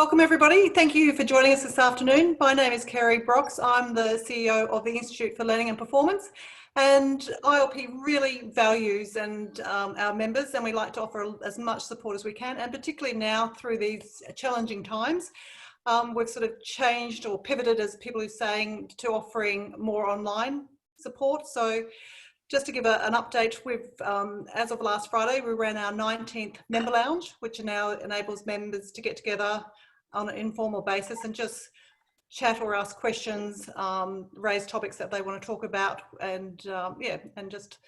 Welcome everybody. Thank you for joining us this afternoon. My name is Kerry Brox. I'm the CEO of the Institute for Learning and Performance, and ILP really values our members, and we like to offer as much support as we can, and particularly now through these challenging times. We've sort of changed or pivoted, as people are saying, to offering more online support. So just to give an update, as of last Friday, we ran our 19th Member Lounge, which now enables members to get together on an informal basis and just chat or ask questions, raise topics that they want to talk about, and and just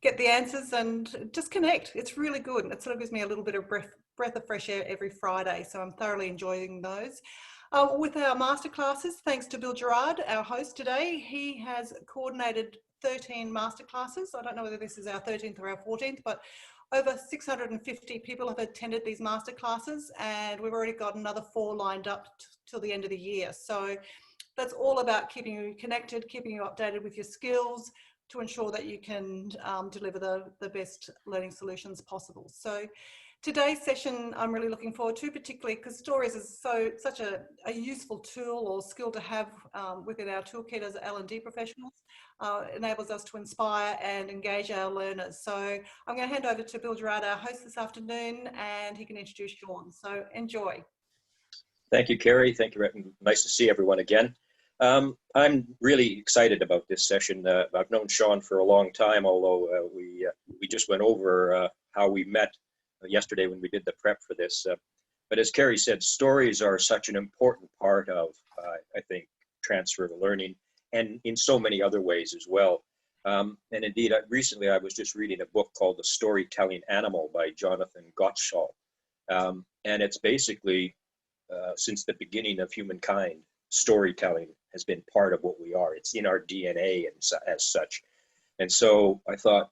get the answers and just connect. It's really good. It sort of gives me a little bit of breath of fresh air every Friday, so I'm thoroughly enjoying those. With our masterclasses, thanks to Bill Gerard, our host today, he has coordinated 13 masterclasses. I don't know whether this is our 13th or our 14th, but over 650 people have attended these masterclasses, and we've already got another 4 lined up till the end of the year. So that's all about keeping you connected, keeping you updated with your skills to ensure that you can deliver the best learning solutions possible. So today's session I'm really looking forward to, particularly because stories is such a useful tool or skill to have within our toolkit as L&D professionals. Enables us to inspire and engage our learners. So I'm going to hand over to Bill Gerard, our host this afternoon, and he can introduce Shawn. So enjoy. Thank you, Kerry. Thank you. Nice to see everyone again. I'm really excited about this session. I've known Shawn for a long time, although we just went over how we met yesterday when we did the prep for this. But as Kerry said, stories are such an important part of, I think, transfer of learning, and in so many other ways as well. And indeed, recently I was just reading a book called The Storytelling Animal by Jonathan Gottschall. And it's basically, since the beginning of humankind, storytelling has been part of what we are. It's in our DNA and as such. And so I thought,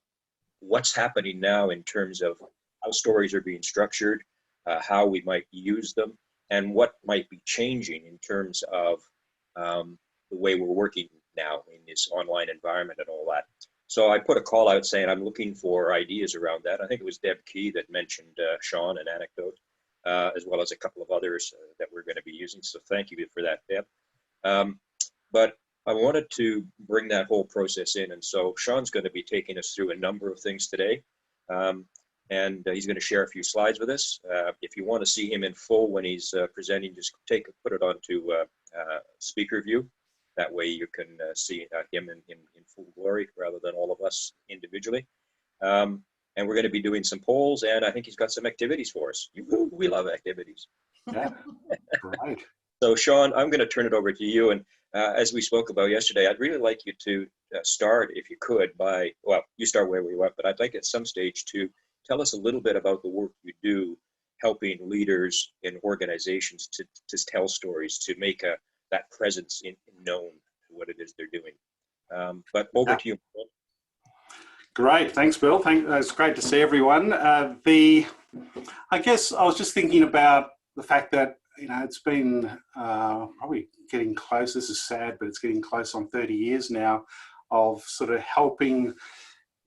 what's happening now in terms of how stories are being structured, how we might use them, and what might be changing in terms of the way we're working now in this online environment and all that. So I put a call out saying I'm looking for ideas around that. I think it was Deb Key that mentioned Shawn and Anecdote, as well as a couple of others that we're going to be using. So thank you for that, Deb. But I wanted to bring that whole process in. And so Shawn's going to be taking us through a number of things today. And he's going to share a few slides with us. If you want to see him in full when he's presenting, just put it onto speaker view. That way you can see him in full glory rather than all of us individually. And we're going to be doing some polls, and I think he's got some activities for us. We love activities. Yeah, right. So Shawn, I'm going to turn it over to you. And as we spoke about yesterday, I'd really like you to start, if you could, by, well, you start where we went, but I'd like at some stage to tell us a little bit about the work you do helping leaders in organizations to tell stories, to make that presence known to what it is they're doing. But over to you. Great, thanks, Bill. It's great to see everyone. I guess I was just thinking about the fact that, you know, it's been probably getting close. This is sad, but it's getting close on 30 years now of sort of helping,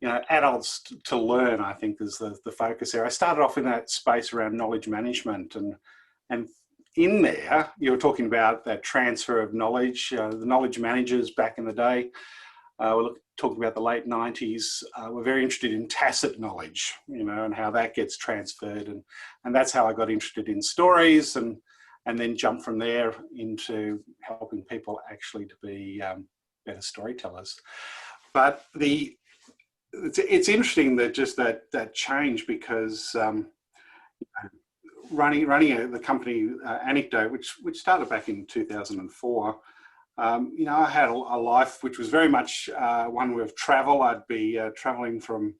you know, adults to learn, I think is the focus there. I started off in that space around knowledge management, and in there, you were talking about that transfer of knowledge. The knowledge managers back in the day, we're talking about the late 90s, were very interested in tacit knowledge, you know, and how that gets transferred. And that's how I got interested in stories, and then jumped from there into helping people actually to be better storytellers. But it's interesting that just that change, because running the company Anecdote, which started back in 2004, you know, I had a life which was very much one with travel. I'd be traveling from,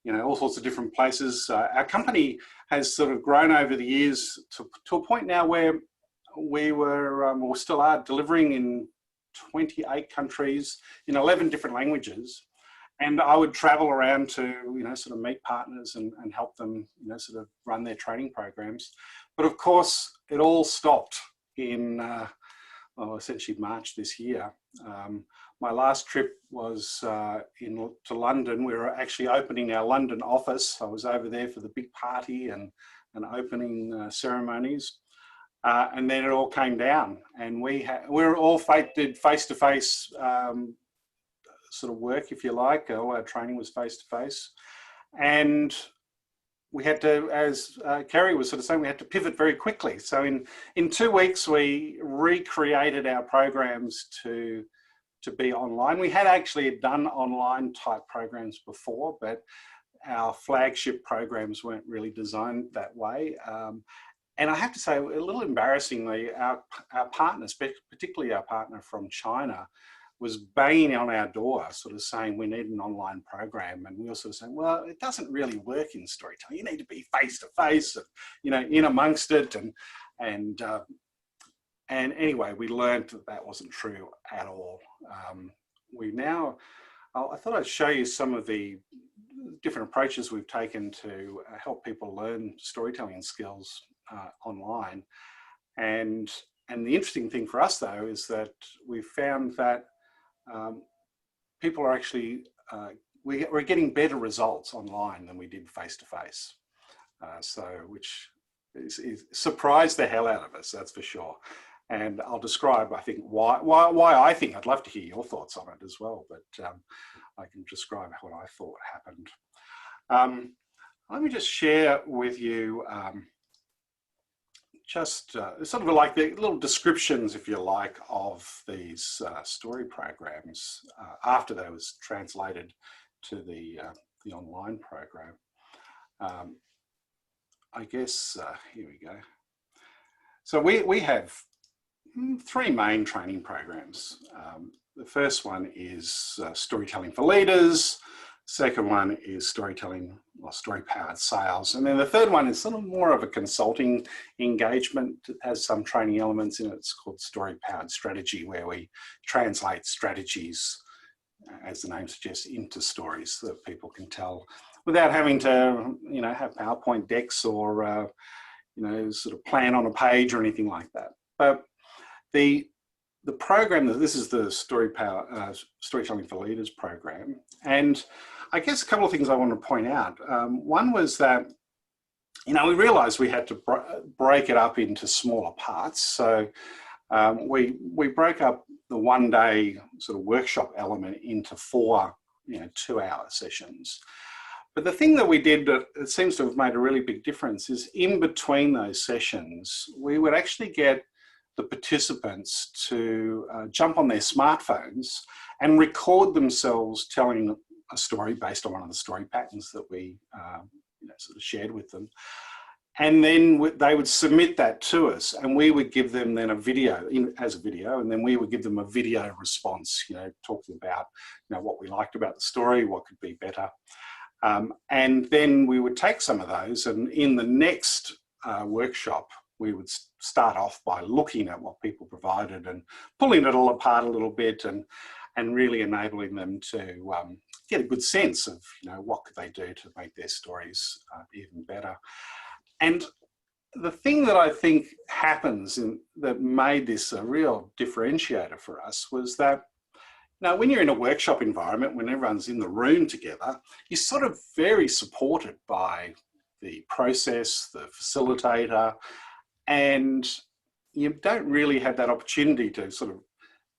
you know, all sorts of different places. Our company has sort of grown over the years to a point now where we we still are delivering in 28 countries in 11 different languages. And I would travel around to, you know, sort of meet partners and help them, you know, sort of run their training programs. But of course, it all stopped in, well, essentially March this year. My last trip was to London. We were actually opening our London office. I was over there for the big party and opening ceremonies. And then it all came down, and we were all did face-to-face sort of work, if you like. All our training was face-to-face, and we had to, as Kerry was sort of saying, we had to pivot very quickly. So in 2 weeks, we recreated our programs to be online. We had actually done online type programs before, but our flagship programs weren't really designed that way. And I have to say, a little embarrassingly, our partners, particularly our partner from China, was banging on our door, sort of saying we need an online program. And we were sort of saying, well, it doesn't really work in storytelling. You need to be face-to-face, in amongst it. And anyway, we learned that wasn't true at all. I thought I'd show you some of the different approaches we've taken to help people learn storytelling skills online. And the interesting thing for us, though, is that we found that people are actually, we're getting better results online than we did face-to-face. Which is surprised the hell out of us, that's for sure. And I'll describe, I think, why I think. I'd love to hear your thoughts on it as well, but I can describe what I thought happened. Let me just share with you sort of like the little descriptions, if you like, of these story programs after they was translated to the online program. I guess, here we go. So we have 3 main training programs. The first one is Storytelling for Leaders. Second one is Storytelling or Story-Powered Sales. And then the third one is sort of more of a consulting engagement. It has some training elements in it. It's called Story-Powered Strategy, where we translate strategies, as the name suggests, into stories so that people can tell without having to, have PowerPoint decks or, sort of plan on a page or anything like that. But the program, this is the Storytelling for Leaders program. And I guess a couple of things I want to point out. One was that, we realized we had to break it up into smaller parts. So we broke up the one-day sort of workshop element into 4, 2-hour sessions. But the thing that we did that it seems to have made a really big difference is in between those sessions, we would actually get the participants to jump on their smartphones and record themselves telling a story based on one of the story patterns that we sort of shared with them. And then they would submit that to us, and we would give them then a video, and then we would give them a video response, talking about what we liked about the story, what could be better. And then we would take some of those, and in the next workshop, we would start off by looking at what people provided and pulling it all apart a little bit and really enabling them to get a good sense of, what could they do to make their stories even better. And the thing that I think happens that made this a real differentiator for us was that, when you're in a workshop environment, when everyone's in the room together, you're sort of very supported by the process, the facilitator, and you don't really have that opportunity to sort of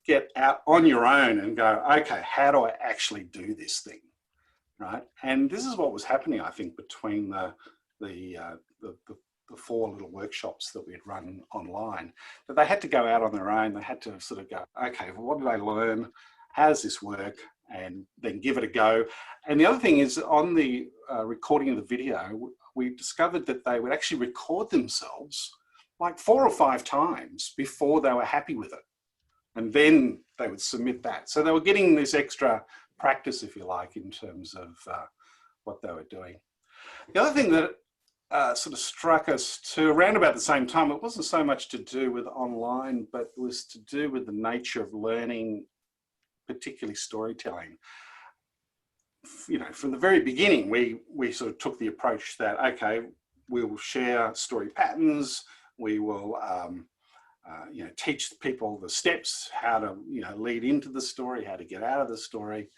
get out on your own and go, okay, how do I actually do this thing, right? And this is what was happening, I think, between the 4 little workshops that we had run online, that they had to go out on their own. They had to sort of go, okay, well, what did I learn? How does this work? And then give it a go. And the other thing is, on the recording of the video, we discovered that they would actually record themselves like 4 or 5 times before they were happy with it. And then they would submit that. So they were getting this extra practice, if you like, in terms of what they were doing. The other thing that sort of struck us too, around about the same time, it wasn't so much to do with online, but it was to do with the nature of learning, particularly storytelling. From the very beginning, we sort of took the approach that, okay, we will share story patterns, we will teach people the steps, how to lead into the story, how to get out of the story.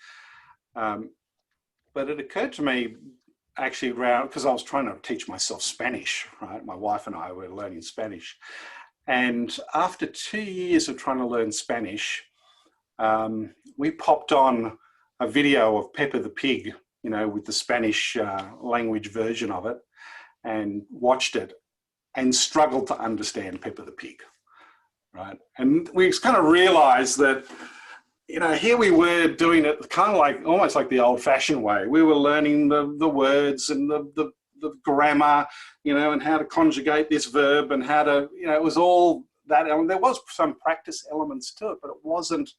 But it occurred to me, actually, because I was trying to teach myself Spanish, right? My wife and I were learning Spanish. And after 2 years of trying to learn Spanish, we popped on a video of Peppa the Pig, you know, with the Spanish language version of it, and watched it and struggled to understand Peppa the Pig, right? And we kind of realized that, you know, here we were doing it kind of like, almost like the old-fashioned way. We were learning the words and the grammar, you know, and how to conjugate this verb and how to, you know, it was all that. And there was some practice elements to it, but it wasn't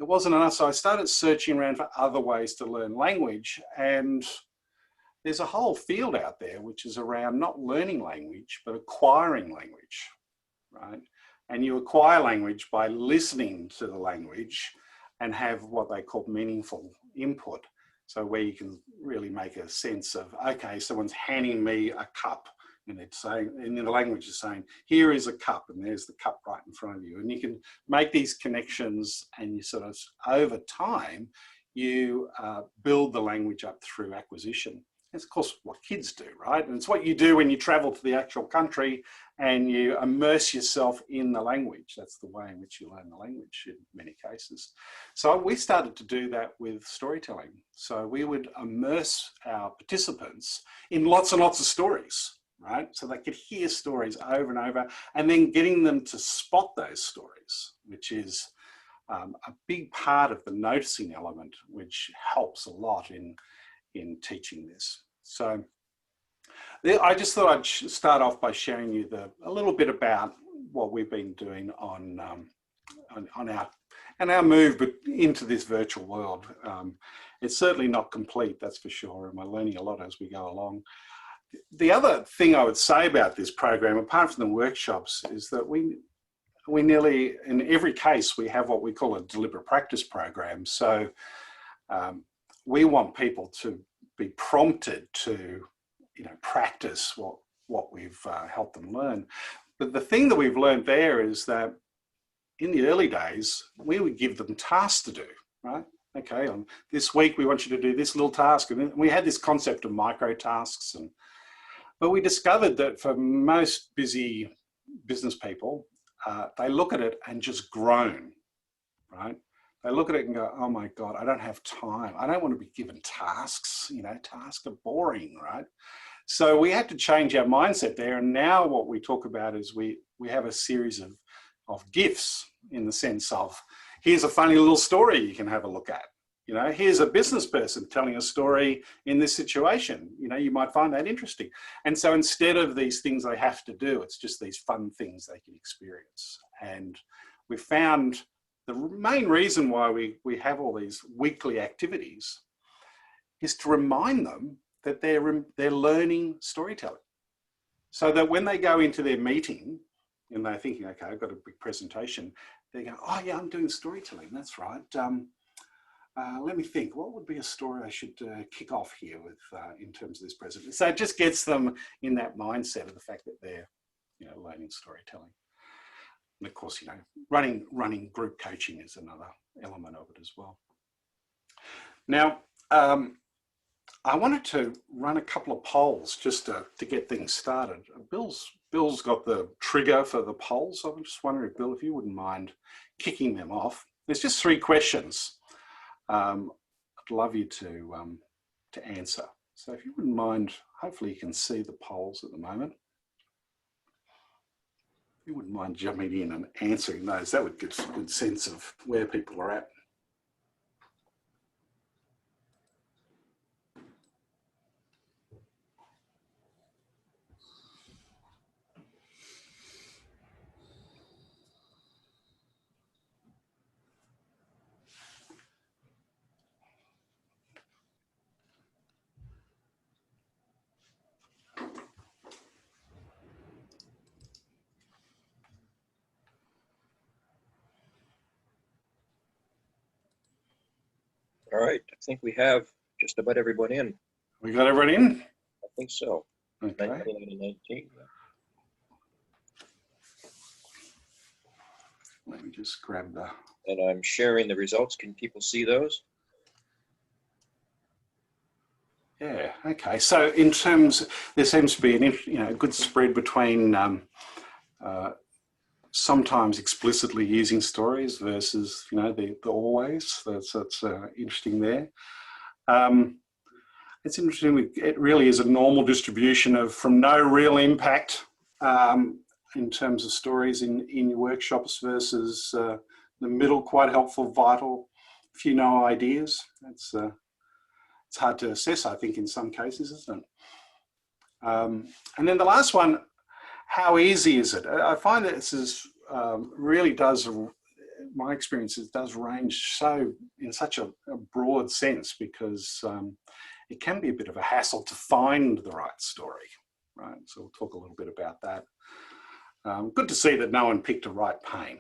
enough. So I started searching around for other ways to learn language. And there's a whole field out there which is around not learning language, but acquiring language, right? And you acquire language by listening to the language and have what they call meaningful input. So where you can really make a sense of, okay, someone's handing me a cup and it's saying, and the language is saying, here is a cup and there's the cup right in front of you. And you can make these connections and you sort of, over time, you build the language up through acquisition. It's of course what kids do, right? And it's what you do when you travel to the actual country and you immerse yourself in the language. That's the way in which you learn the language in many cases. So we started to do that with storytelling. So we would immerse our participants in lots and lots of stories, right? So they could hear stories over and over, and then getting them to spot those stories, which is a big part of the noticing element, which helps a lot in teaching this. So I just thought I'd start off by sharing you a little bit about what we've been doing on our move into this virtual world. It's certainly not complete, that's for sure, and we're learning a lot as we go along. The other thing I would say about this program, apart from the workshops, is that we nearly, in every case, we have what we call a deliberate practice program. So we want people to be prompted to, you know, practice what we've helped them learn. But the thing that we've learned there is that in the early days, we would give them tasks to do, right? Okay, this week we want you to do this little task. And we had this concept of micro tasks. But we discovered that for most busy business people, they look at it and just groan, right? They look at it and go, oh my God, I don't have time. I don't want to be given tasks. You know, tasks are boring, right? So we had to change our mindset there. And now what we talk about is we have a series of gifts, in the sense of, here's a funny little story you can have a look at. You know, here's a business person telling a story in this situation. You know, you might find that interesting. And so instead of these things they have to do, it's just these fun things they can experience. And we found the main reason why we have all these weekly activities is to remind them that they're learning storytelling. So that when they go into their meeting and they're thinking, okay, I've got a big presentation, they go, oh yeah, I'm doing storytelling, that's right. Let me think, what would be a story I should kick off here with in terms of this presentation? So it just gets them in that mindset of the fact that they're, you know, learning storytelling. And of course, you know, running group coaching is another element of it as well. Now, I wanted to run a couple of polls just to get things started. Bill's got the trigger for the polls. So I'm just wondering, Bill, if you wouldn't mind kicking them off. There's just 3 questions. I'd love you to answer. So if you wouldn't mind, hopefully you can see the polls at the moment. If you wouldn't mind jumping in and answering those, that would give a good sense of where people are at. All right, I think we have just about everyone in. We got everyone in? I think so. Okay. 19. Let me just grab the... And I'm sharing the results. Can people see those? Yeah, okay. So in terms, there seems to be a good spread between sometimes explicitly using stories versus, you know, the always. That's interesting there. It's interesting, it really is a normal distribution of from no real impact in terms of stories in your workshops versus the middle, quite helpful, vital, few no ideas. It's hard to assess, I think, in some cases, isn't it? And then the last one, how easy is it? I find that this is really does, my experience, it does range in such a broad sense, because it can be a bit of a hassle to find the right story, right? So we'll talk a little bit about that. Good to see that no one picked a right pain.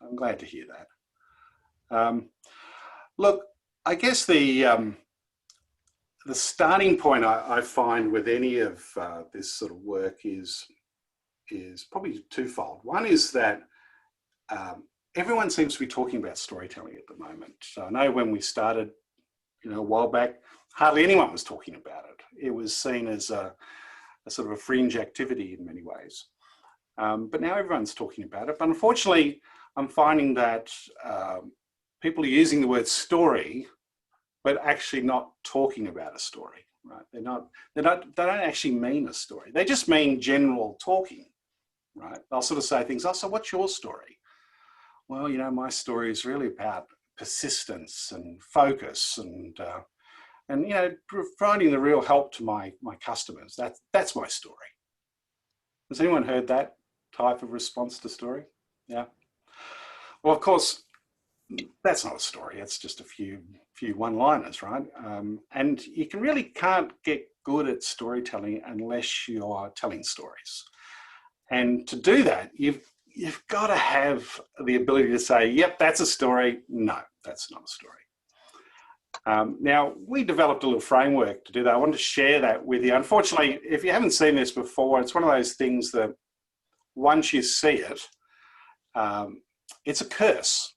I'm glad to hear that. Look, I guess the starting point I find with any of this sort of work is probably twofold. One is that everyone seems to be talking about storytelling at the moment. So I know when we started, you know, a while back, hardly anyone was talking about it. It was seen as a sort of a fringe activity in many ways. But now everyone's talking about it. But unfortunately, I'm finding that people are using the word story, but actually not talking about a story, right? They don't actually mean a story. They just mean general talking, right? They'll sort of say things, oh, so what's your story? Well, you know, my story is really about persistence and focus and you know, providing the real help to my customers. That's my story. Has anyone heard that type of response to story? Yeah. Well, of course, that's not a story. It's just a few one-liners, right? And you can't get good at storytelling unless you are telling stories. And to do that, you've got to have the ability to say, yep, that's a story. No, that's not a story. Now, we developed a little framework to do that. I wanted to share that with you. Unfortunately, if you haven't seen this before, it's one of those things that once you see it, it's a curse,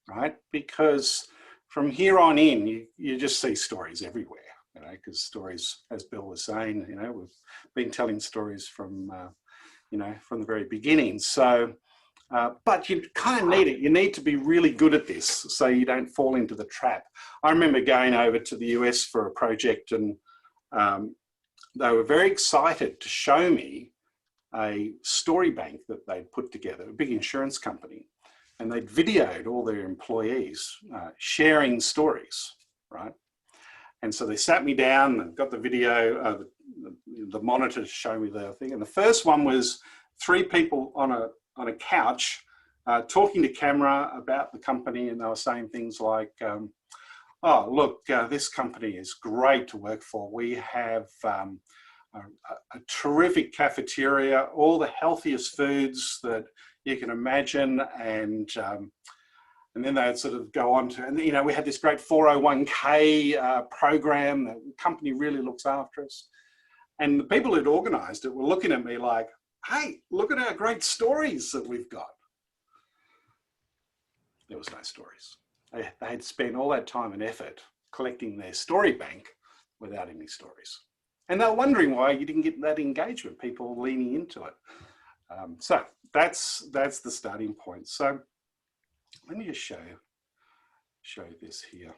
right? Because from here on in, you just see stories everywhere, you know, because stories, as Bill was saying, you know, we've been telling stories from, you know, from the very beginning. So, but you kind of need it. You need to be really good at this so you don't fall into the trap. I remember going over to the US for a project, and they were very excited to show me a story bank that they'd put together, a big insurance company, and they'd videoed all their employees sharing stories, right? And so they sat me down and got the video, the monitor to show me the thing. And the first one was 3 people on a couch talking to camera about the company, and they were saying things like, oh, look, this company is great to work for. We have a terrific cafeteria, all the healthiest foods that you can imagine, and then they'd sort of go on to, and you know, we had this great 401k program. The company really looks after us. And the people who'd organised it were looking at me like, hey, look at our great stories that we've got. There was no stories. They had spent all that time and effort collecting their story bank without any stories. And they were wondering why you didn't get that engagement, people leaning into it. So that's the starting point. So let me just show this here.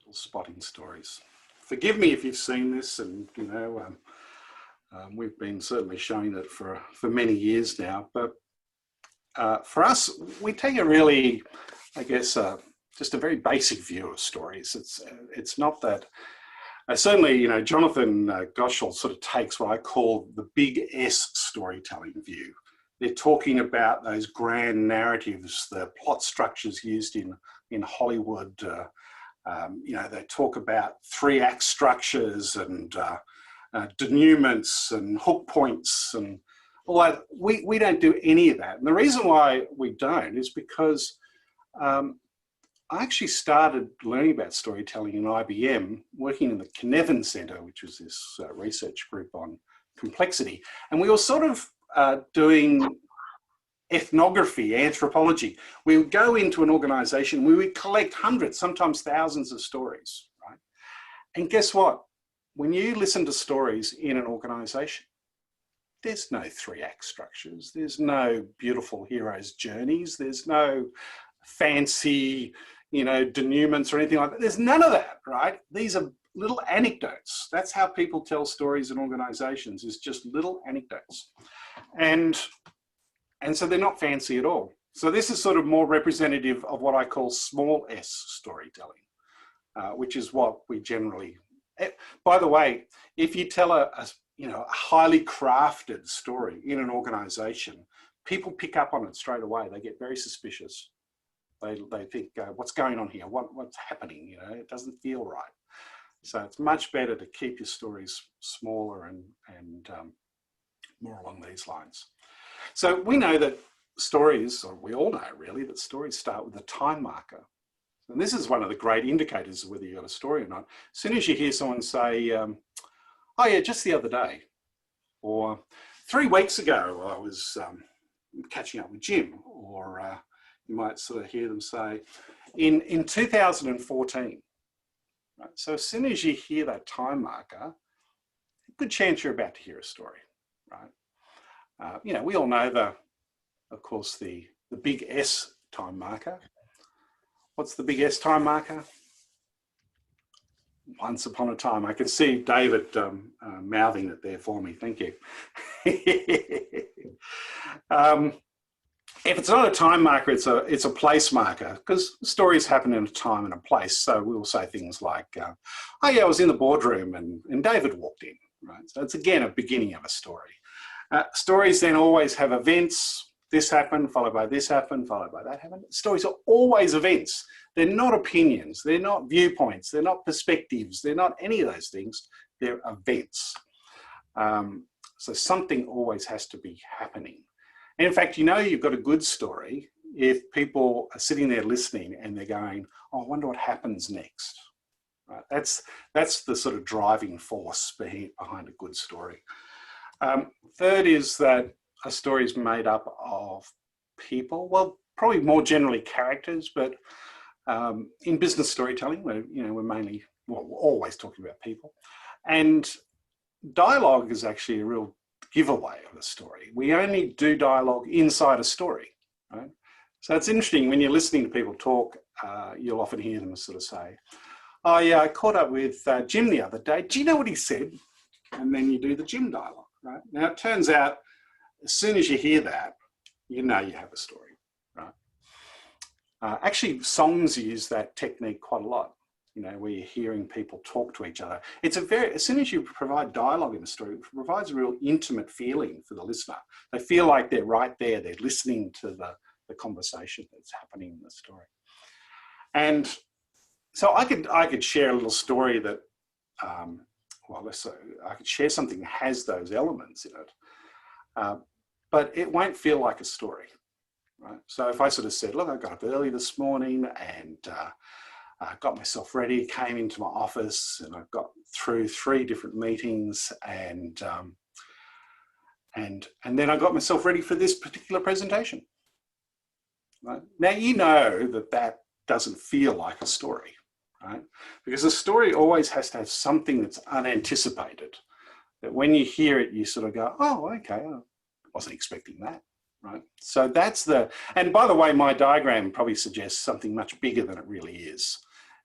Little spotting stories. Forgive me if you've seen this, and you know, we've been certainly showing it for many years now. But for us, we take a really, I guess, just a very basic view of stories. It's not that. Certainly, you know, Jonathan Goshal sort of takes what I call the big S storytelling view. They're talking about those grand narratives, the plot structures used in Hollywood. You know, they talk about 3-act structures and denouements and hook points and all that. We don't do any of that. And the reason why we don't is because I actually started learning about storytelling in IBM, working in the Cynefin Centre, which was this research group on complexity. And we were sort of doing ethnography, anthropology. We would go into an organisation, we would collect hundreds, sometimes thousands of stories, right? And guess what? When you listen to stories in an organisation, there's no 3-act structures. There's no beautiful heroes' journeys. There's no fancy, denouements or anything like that. There's none of that, right? These are little anecdotes. That's how people tell stories in organizations, is just little anecdotes. And so they're not fancy at all. So this is sort of more representative of what I call small s storytelling, which is what we generally, by the way, if you tell a highly crafted story in an organization, people pick up on it straight away. They get very suspicious. They think, what's going on here? What's happening? It doesn't feel right. So it's much better to keep your stories smaller and more along these lines. So we know that stories, or we all know really, that stories start with a time marker. And this is one of the great indicators of whether you've got a story or not. As soon as you hear someone say, oh yeah, just the other day, or 3 weeks ago I was catching up with Jim, or you might sort of hear them say, in 2014. Right? So as soon as you hear that time marker, good chance you're about to hear a story, right? We all know of course, the big S time marker. What's the big S time marker? Once upon a time. I can see David mouthing it there for me. Thank you. If it's not a time marker, it's a place marker, because stories happen in a time and a place. So we'll say things like, oh yeah, I was in the boardroom and David walked in. Right? So it's again a beginning of a story. Stories then always have events. This happened, followed by this happened, followed by that happened. Stories are always events. They're not opinions. They're not viewpoints. They're not perspectives. They're not any of those things. They're events. So something always has to be happening. And in fact, you've got a good story if people are sitting there listening and they're going, oh, I wonder what happens next. Right? That's the sort of driving force behind a good story. Third is that a story is made up of people, well, probably more generally characters, but in business storytelling, we're mainly, we're always talking about people. And dialogue is actually a real giveaway of a story. We only do dialogue inside a story, right? So it's interesting when you're listening to people talk, you'll often hear them sort of say, oh yeah, I caught up with Jim the other day. Do you know what he said? And then you do the Jim dialogue, right? Now it turns out, as soon as you hear that, you know you have a story, right? Actually, songs use that technique quite a lot, where you're hearing people talk to each other. As soon as you provide dialogue in a story, it provides a real intimate feeling for the listener. They feel like they're right there, they're listening to the conversation that's happening in the story. And so I could share a little story that, I could share something that has those elements in it. But it won't feel like a story, right? So if I sort of said, look, I got up early this morning and I got myself ready, came into my office and I got through 3 different meetings and then I got myself ready for this particular presentation. Right? Now, that doesn't feel like a story, right? Because a story always has to have something that's unanticipated, that when you hear it, you sort of go, oh, okay, I wasn't expecting that, right? So and by the way, my diagram probably suggests something much bigger than it really is.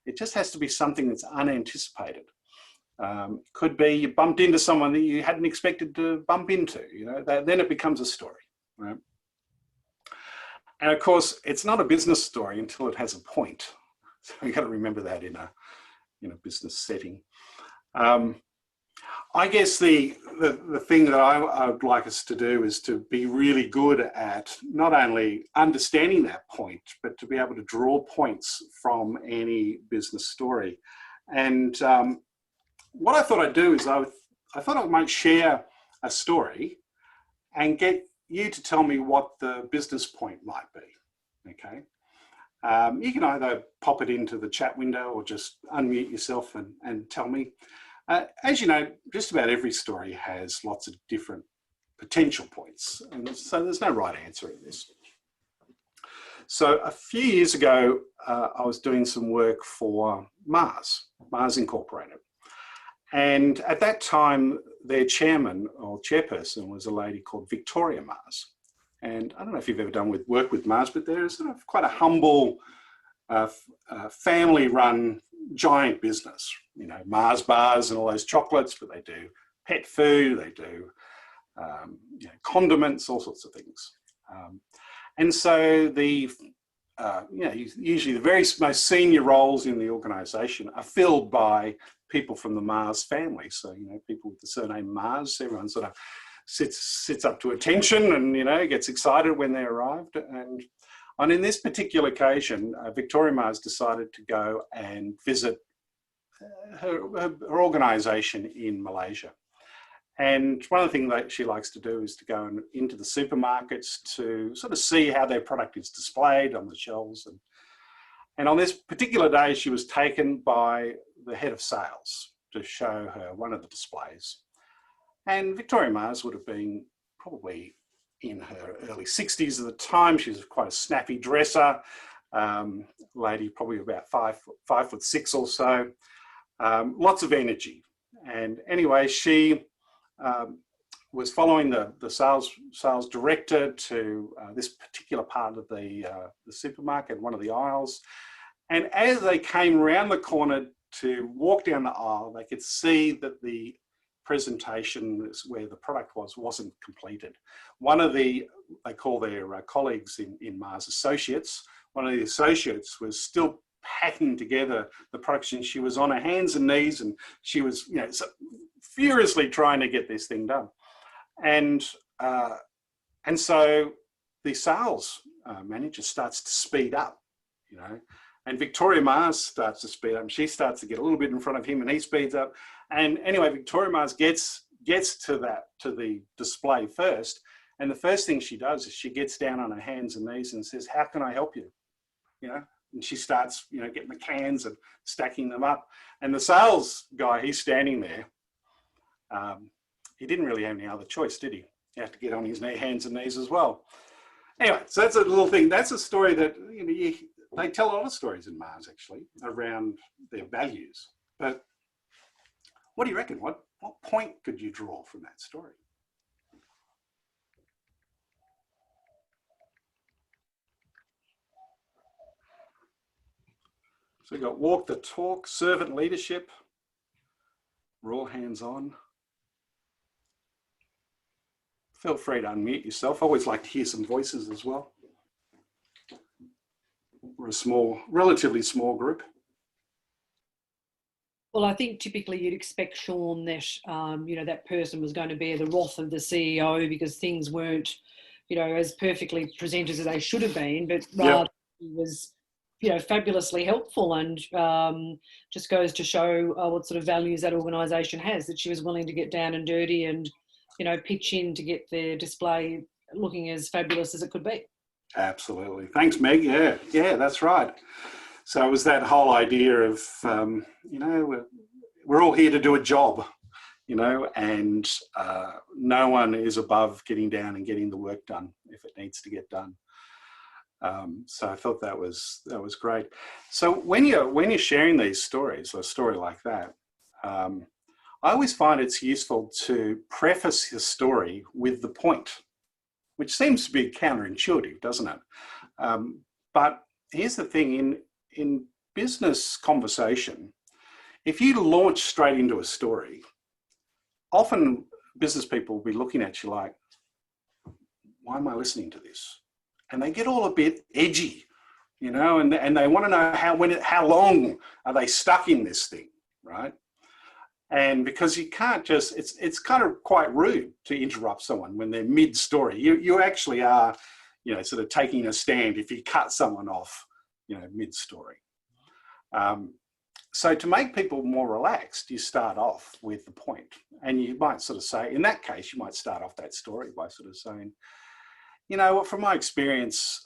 It just has to be something that's unanticipated. Could be you bumped into someone that you hadn't expected to bump into, then it becomes a story, right? And of course, it's not a business story until it has a point. So you've got to remember that in a business setting. I guess the thing that I would like us to do is to be really good at not only understanding that point, but to be able to draw points from any business story. And what I thought I'd do is I thought I might share a story and get you to tell me what the business point might be, okay? You can either pop it into the chat window or just unmute yourself and tell me. As you know, just about every story has lots of different potential points, and so there's no right answer in this. So a few years ago, I was doing some work for Mars Incorporated, And at that time, their chairman or chairperson was a lady called Victoria Mars. And I don't know if you've ever done work with Mars, but they're sort of quite a humble, family-run giant business. You know, Mars bars and all those chocolates, but they do pet food, they do you know, condiments, all sorts of things. And so the you know, usually the very most senior roles in the organisation are filled by people from the Mars family. So, you know, people with the surname Mars, everyone sort of sits up to attention and, you know, gets excited when they arrived. And in this particular occasion, Victoria Mars decided to go and visit her organisation in Malaysia. And one of the things that she likes to do is to go into the supermarkets to sort of see how their product is displayed on the shelves. And on this particular day, she was taken by the head of sales to show her one of the displays. And Victoria Mars would have been probably in her early 60s at the time. She was quite a snappy dresser, lady probably about 5'6" or so, lots of energy. And anyway, she was following the sales director to this particular part of the supermarket, one of the aisles. And as they came around the corner to walk down the aisle, they could see that the presentation where the product wasn't completed. One of they call their colleagues in Mars associates, one of the associates was still packing together the products, and she was on her hands and knees, and she was, you know, furiously trying to get this thing done. And so the sales manager starts to speed up, you know, and Victoria Mars starts to speed up. She starts to get a little bit in front of him, and he speeds up. And anyway, Victoria Mars gets to the display first. And the first thing she does is she gets down on her hands and knees and says, "How can I help you?" You know, and she starts, you know, getting the cans and stacking them up. And the sales guy, he's standing there. He didn't really have any other choice, did he? He had to get on his hands and knees as well. Anyway, so that's a little thing. That's a story that, you know, they tell a lot of stories in Mars, actually, around their values. But what do you reckon? What point could you draw from that story? So we've got walk the talk, servant leadership. We're all hands on. Feel free to unmute yourself. I always like to hear some voices as well. We're a relatively small group. Well, I think typically you'd expect, Shawn, that you know, that person was going to bear the wrath of the CEO because things weren't, you know, as perfectly presented as they should have been, but rather he was, you know, fabulously helpful, and just goes to show what sort of values that organisation has, that she was willing to get down and dirty and, you know, pitch in to get their display looking as fabulous as it could be. Absolutely. Thanks, Meg. Yeah, that's right. So it was that whole idea of, you know, we're all here to do a job, you know, and no one is above getting down and getting the work done if it needs to get done. So I thought that was great. So when you're sharing these stories, or a story like that, I always find it's useful to preface your story with the point, which seems to be counterintuitive, doesn't it? But here's the thing, in business conversation, if you launch straight into a story, often business people will be looking at you like, why am I listening to this? And they get all a bit edgy, you know, and they want to know how long are they stuck in this thing, right? And because you can't just, it's kind of quite rude to interrupt someone when they're mid-story. You actually are, you know, sort of taking a stand if you cut someone off, you know, mid-story. So to make people more relaxed, you start off with the point. And you might sort of say, in that case, you might start off that story by sort of saying, you know, from my experience,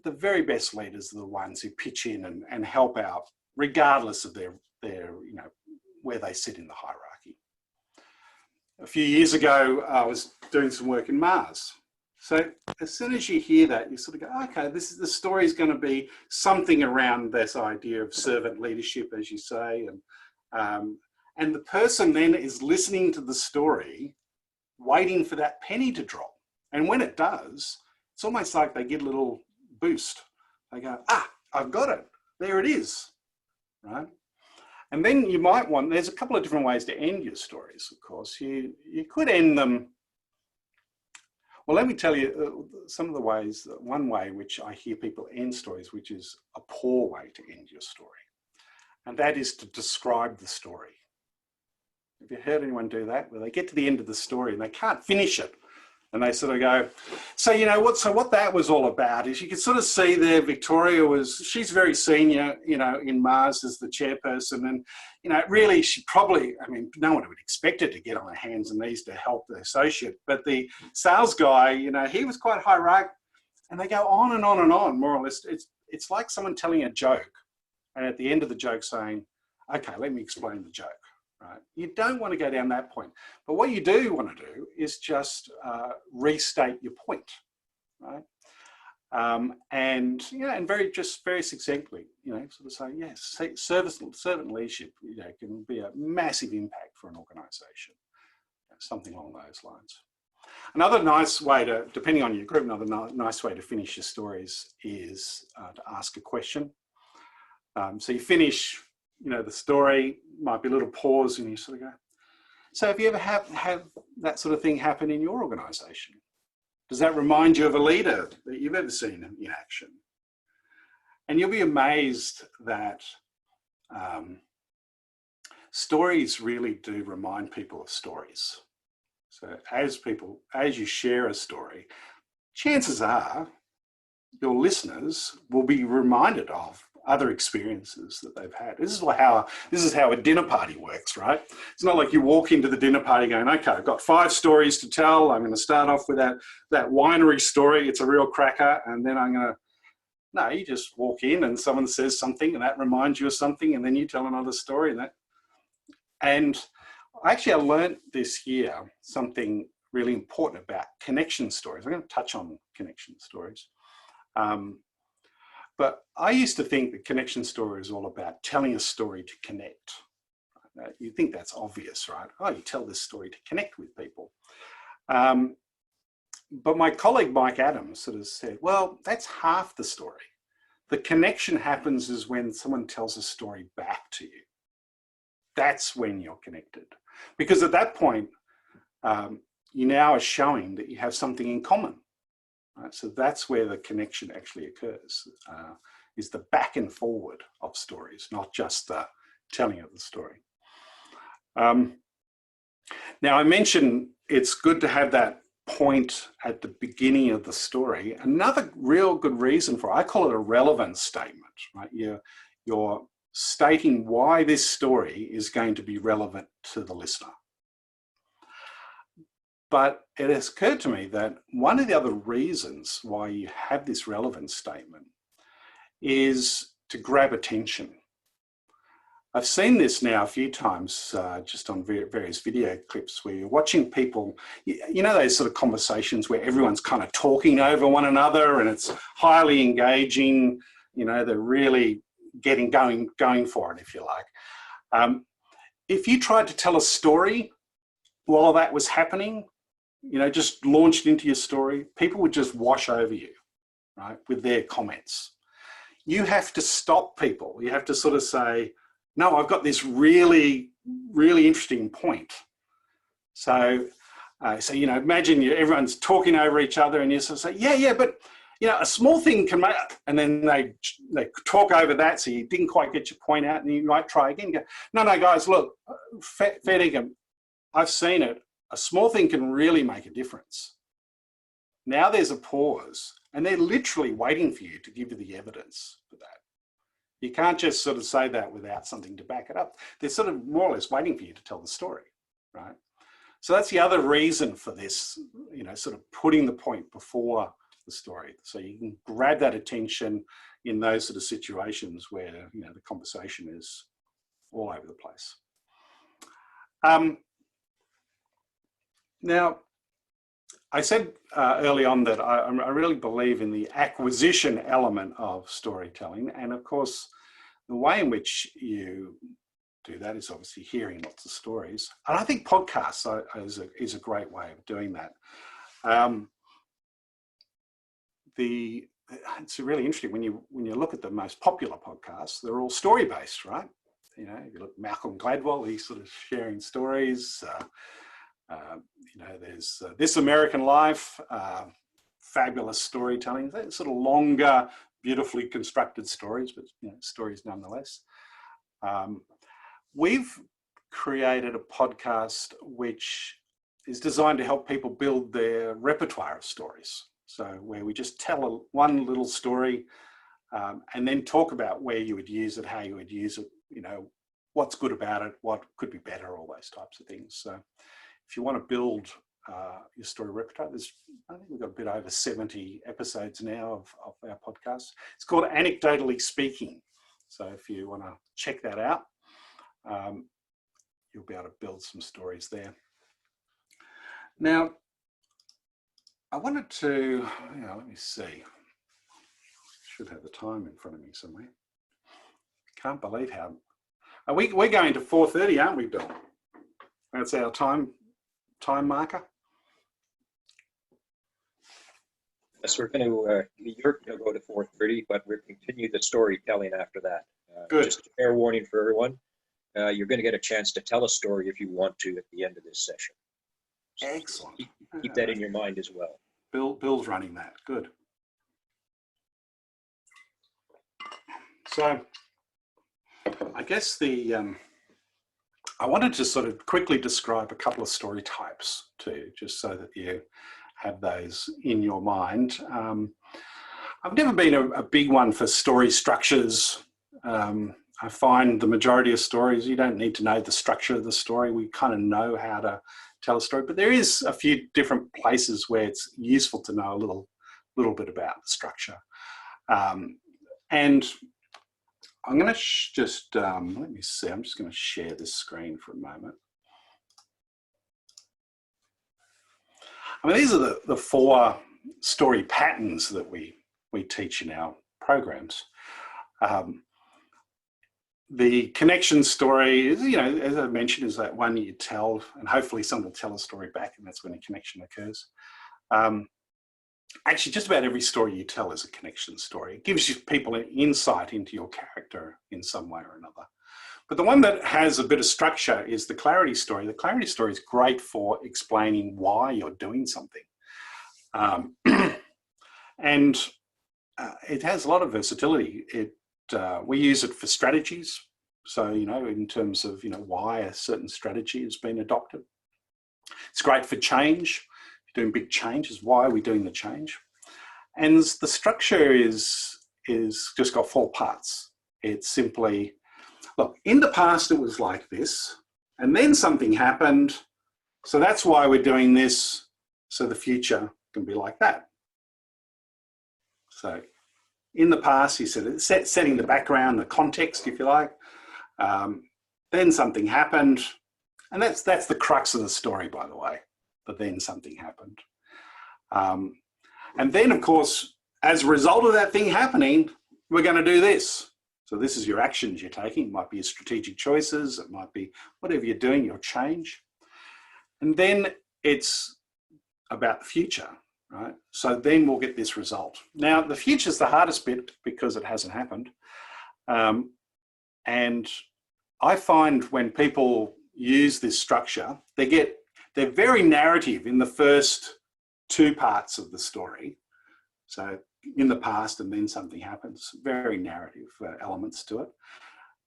the very best leaders are the ones who pitch in and help out, regardless of their, you know, where they sit in the hierarchy. A few years ago, I was doing some work in Mars. So as soon as you hear that, you sort of go, okay, the story is going to be something around this idea of servant leadership, as you say, And the person then is listening to the story, waiting for that penny to drop. And when it does, it's almost like they get a little boost. They go, ah, I've got it. There it is, right? And then you might want, there's a couple of different ways to end your stories, of course. You could end them, well, let me tell you some of the ways, one way which I hear people end stories, which is a poor way to end your story. And that is to describe the story. Have you heard anyone do that? Where they get to the end of the story and they can't finish it. And they sort of go, so, you know, what that was all about is you could sort of see there, Victoria she's very senior, you know, in Mars as the chairperson. And, you know, really, she probably, I mean, no one would expect her to get on her hands and knees to help the associate. But the sales guy, you know, he was quite hierarchical. And they go on and on and on, more or less. It's like someone telling a joke. And at the end of the joke saying, okay, let me explain the joke. Right? You don't want to go down that point. But what you do want to do is just restate your point, right? And, you know, and very succinctly, you know, sort of say, yes, servant leadership, you know, can be a massive impact for an organisation, something along those lines. Another nice way to, depending on your group, another nice way to finish your stories is to ask a question. So you finish, you know, the story, might be a little pause and you sort of go, so have you ever have that sort of thing happen in your organisation? Does that remind you of a leader that you've ever seen in action? And you'll be amazed that stories really do remind people of stories. So as you share a story, chances are your listeners will be reminded of other experiences that they've had. This is how a dinner party works, right? It's not like you walk into the dinner party going, okay, I've got 5 stories to tell. I'm going to start off with that winery story. It's a real cracker. And then no, you just walk in and someone says something and that reminds you of something and then you tell another story. And actually I learned this year something really important about connection stories. I'm going to touch on connection stories. But I used to think that connection story is all about telling a story to connect. You think that's obvious, right? Oh, you tell this story to connect with people. But my colleague, Mike Adams, sort of said, well, that's half the story. The connection happens is when someone tells a story back to you. That's when you're connected. Because at that point, you now are showing that you have something in common. Right? So that's where the connection actually occurs, is the back and forward of stories, not just the telling of the story. Now I mentioned it's good to have that point at the beginning of the story. Another real good reason for it, I call it a relevance statement, right? You're stating why this story is going to be relevant to the listener. But it has occurred to me that one of the other reasons why you have this relevance statement is to grab attention. I've seen this now a few times just on various video clips where you're watching people, you know, those sort of conversations where everyone's kind of talking over one another and it's highly engaging, you know, they're really getting going for it, if you like. If you tried to tell a story while that was happening, you know, just launched into your story, people would just wash over you, right, with their comments. You have to stop people. You have to sort of say, no, I've got this really, really interesting point. So, you know, imagine everyone's talking over each other and you sort of say, yeah, but, you know, a small thing can make, and then they talk over that, so you didn't quite get your point out and you might try again. Go, no, guys, look, fair dinkum, I've seen it. A small thing can really make a difference. Now there's a pause and they're literally waiting for you to give you the evidence for that. You can't just sort of say that without something to back it up. They're sort of more or less waiting for you to tell the story, right? So that's the other reason for this, you know, sort of putting the point before the story. So you can grab that attention in those sort of situations where, you know, the conversation is all over the place. Now, I said early on that I really believe in the acquisition element of storytelling. And of course, the way in which you do that is obviously hearing lots of stories. And I think podcasts is a great way of doing that. It's really interesting when you look at the most popular podcasts, they're all story based, right? You know, if you look at Malcolm Gladwell, he's sort of sharing stories. You know, there's This American Life, fabulous storytelling. They're sort of longer, beautifully constructed stories, but you know, stories nonetheless. We've created a podcast which is designed to help people build their repertoire of stories. So where we just tell one little story and then talk about where you would use it, how you would use it, you know, what's good about it, what could be better, all those types of things. So if you want to build your story repertoire, I think we've got a bit over 70 episodes now of our podcast. It's called Anecdotally Speaking. So if you want to check that out, you'll be able to build some stories there. Now, I wanted to, let me see. Should have the time in front of me somewhere. Can't believe how. We're going to 4:30, aren't we, Bill? That's our time marker. Yes, you're going to go to 4:30, but we'll continue the storytelling after that. Good. Just a fair warning for everyone. You're going to get a chance to tell a story if you want to at the end of this session. So excellent. Keep that in your mind as well. Bill's running that. Good. So I guess I wanted to sort of quickly describe a couple of story types too, just so that you have those in your mind. I've never been a big one for story structures. I find the majority of stories, you don't need to know the structure of the story. We kind of know how to tell a story, but there is a few different places where it's useful to know a little bit about the structure. And I'm going to just, let me see, I'm just going to share this screen for a moment. I mean, these are the 4 story patterns that we teach in our programs. The connection story is, as I mentioned, is that one you tell, and hopefully someone will tell a story back, and that's when a connection occurs. Actually, just about every story you tell is a connection story. It gives you people an insight into your character in some way or another. But the one that has a bit of structure is the clarity story. The clarity story is great for explaining why you're doing something. And it has a lot of versatility. We use it for strategies. So, in terms of, why a certain strategy has been adopted. It's great for change. You're doing big changes. Why are we doing the change? And the structure is just got 4 parts. It's simply, look, in the past it was like this, and then something happened. So that's why we're doing this. So the future can be like that. So in the past, you said it's setting the background, the context, if you like. Then something happened, and that's the crux of the story, by the way. But then something happened, and then, of course, as a result of that thing happening, we're going to do this. So this is your actions you're taking. It might be your strategic choices. It might be whatever you're doing, your change, and then it's about the future. Right? So then we'll get this result. Now, the future is the hardest bit because it hasn't happened. And I find when people use this structure, they're very narrative in the first 2 parts of the story. So in the past, and then something happens, very narrative elements to it.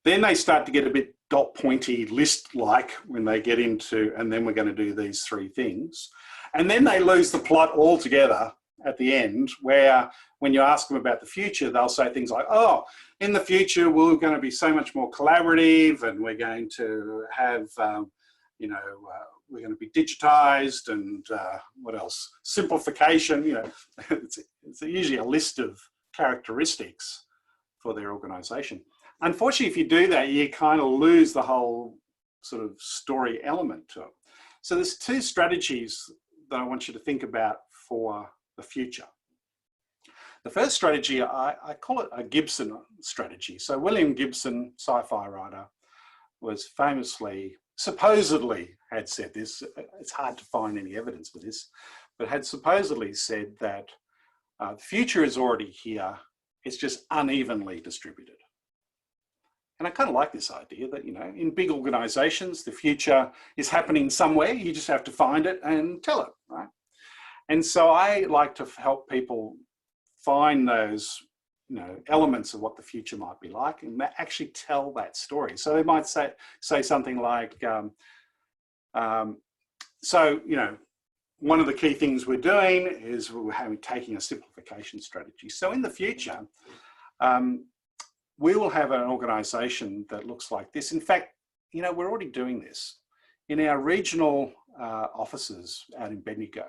Then they start to get a bit dot pointy list-like when they get into, and then we're going to do these 3 things. And then they lose the plot altogether at the end, where when you ask them about the future, they'll say things like, oh, in the future, we're going to be so much more collaborative, and we're going to have, we're going to be digitized, and what else? Simplification, it's usually a list of characteristics for their organization. Unfortunately, if you do that, you kind of lose the whole sort of story element to it. So there's 2 strategies that I want you to think about for the future. The first strategy, I call it a Gibson strategy. So William Gibson, sci-fi writer, was famously, supposedly had said this, it's hard to find any evidence for this, but had supposedly said that the future is already here, it's just unevenly distributed. And I kind of like this idea that, you know, in big organizations, the future is happening somewhere, you just have to find it and tell it, right? And so I like to help people find those, you know, elements of what the future might be like and actually tell that story. So they might say something like, so, you know, one of the key things we're doing is we're taking a simplification strategy. So in the future, we will have an organization that looks like this. In fact, you know, we're already doing this. In our regional offices out in Bendigo,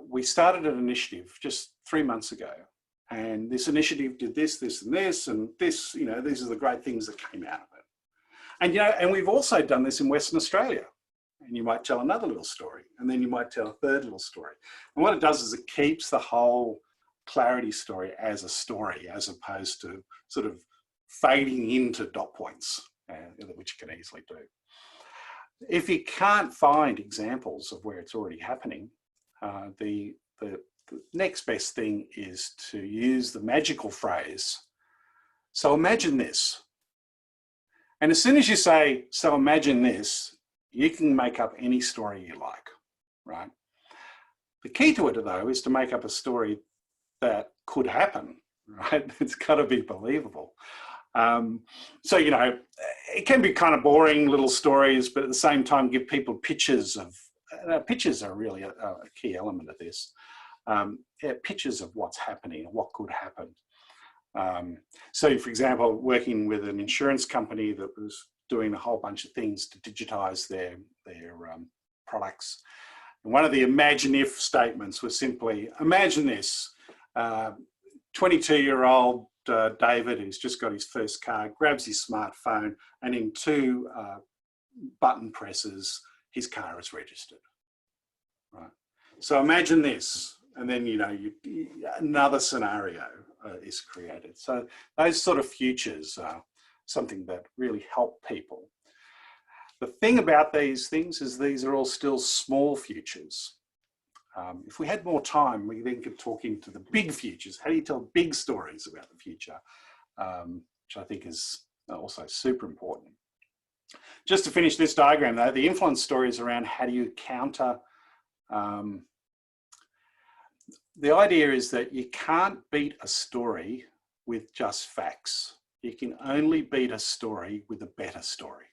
we started an initiative just 3 months ago. And this initiative did this, this, and this, and this, you know, these are the great things that came out of it. And, you know, and we've also done this in Western Australia. And you might tell another little story, and then you might tell a third little story. And what it does is it keeps the whole clarity story as a story, as opposed to sort of fading into dot points, which you can easily do. If you can't find examples of where it's already happening, the next best thing is to use the magical phrase, so imagine this. And as soon as you say, so imagine this, you can make up any story you like, right? The key to it, though, is to make up a story that could happen, right? It's got to be believable. So, you know, it can be kind of boring little stories, but at the same time, give people pictures of, pictures are really a key element of this. Yeah, pictures of what's happening, what could happen. So, for example, working with an insurance company that was doing a whole bunch of things to digitize their products. And one of the imagine if statements was simply, imagine this, 22-year-old David, who's just got his first car, grabs his smartphone, and in 2 button presses, his car is registered, right? So imagine this, and then, you know, another scenario is created. So those sort of futures are something that really help people. The thing about these things is these are all still small futures. If we had more time, we then could talk into the big futures. How do you tell big stories about the future? Which I think is also super important. Just to finish this diagram though, the influence story is around how do you counter. The idea is that you can't beat a story with just facts. You can only beat a story with a better story.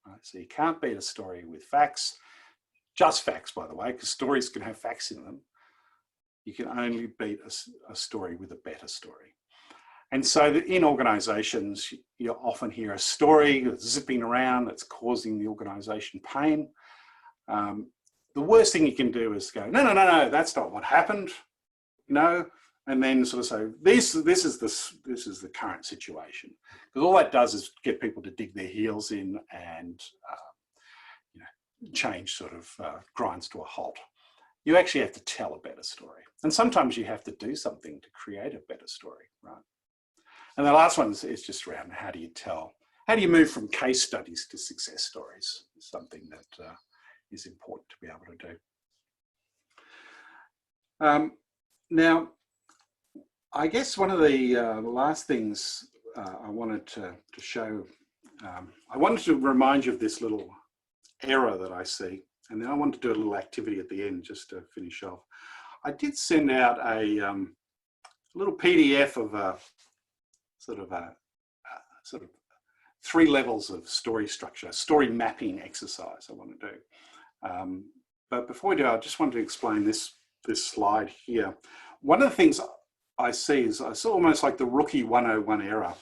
Right? So you can't beat a story with facts, just facts, by the way, because stories can have facts in them. You can only beat a story with a better story. And so in organizations, you often hear a story that's zipping around that's causing the organization pain. The worst thing you can do is go, no, that's not what happened. No. And then sort of say, this is the current situation. Because all that does is get people to dig their heels in and you know, change sort of grinds to a halt. You actually have to tell a better story. And sometimes you have to do something to create a better story, right? And the last one is just around how do you move from case studies to success stories? It's something that is important to be able to do. Now, I guess one of the last things I wanted to show, I wanted to remind you of this little error that I see, and then I want to do a little activity at the end just to finish off. I did send out a little PDF of a sort of 3 levels of story structure, story mapping exercise I want to do. But before we do, I just wanted to explain this slide here. One of the things I see is I saw almost like the rookie 101 error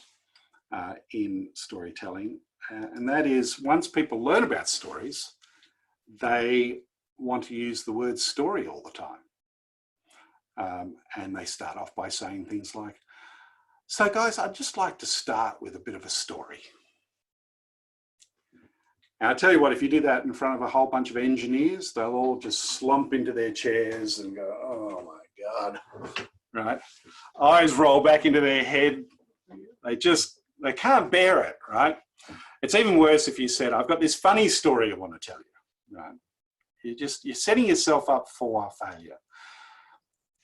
in storytelling. And that is once people learn about stories, they want to use the word story all the time. And they start off by saying things like, so guys, I'd just like to start with a bit of a story. And I tell you what, if you do that in front of a whole bunch of engineers, they'll all just slump into their chairs and go, oh my God, right? Eyes roll back into their head. They just they can't bear it, right? It's even worse if you said, I've got this funny story I want to tell you, right? You're setting yourself up for failure.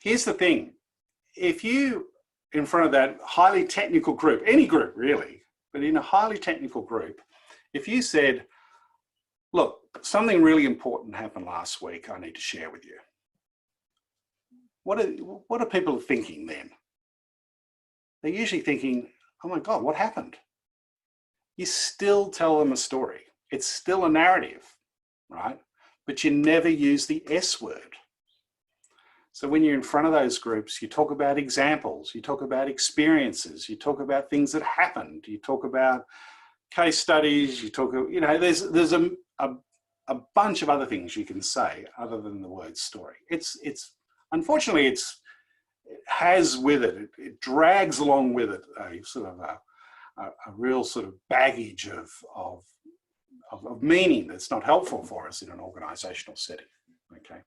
Here's the thing. If you, in front of that highly technical group, any group really, but in a highly technical group, if you said, look, something really important happened last week I need to share with you. What are people thinking then? They're usually thinking, oh my God, what happened? You still tell them a story. It's still a narrative, right? But you never use the S word. So when you're in front of those groups, you talk about examples, you talk about experiences, you talk about things that happened, you talk about case studies, you talk, you know, there's a bunch of other things you can say other than the word story. It's unfortunately, it has with it, it drags along with it a sort of a real sort of baggage of meaning that's not helpful for us in an organizational setting, okay?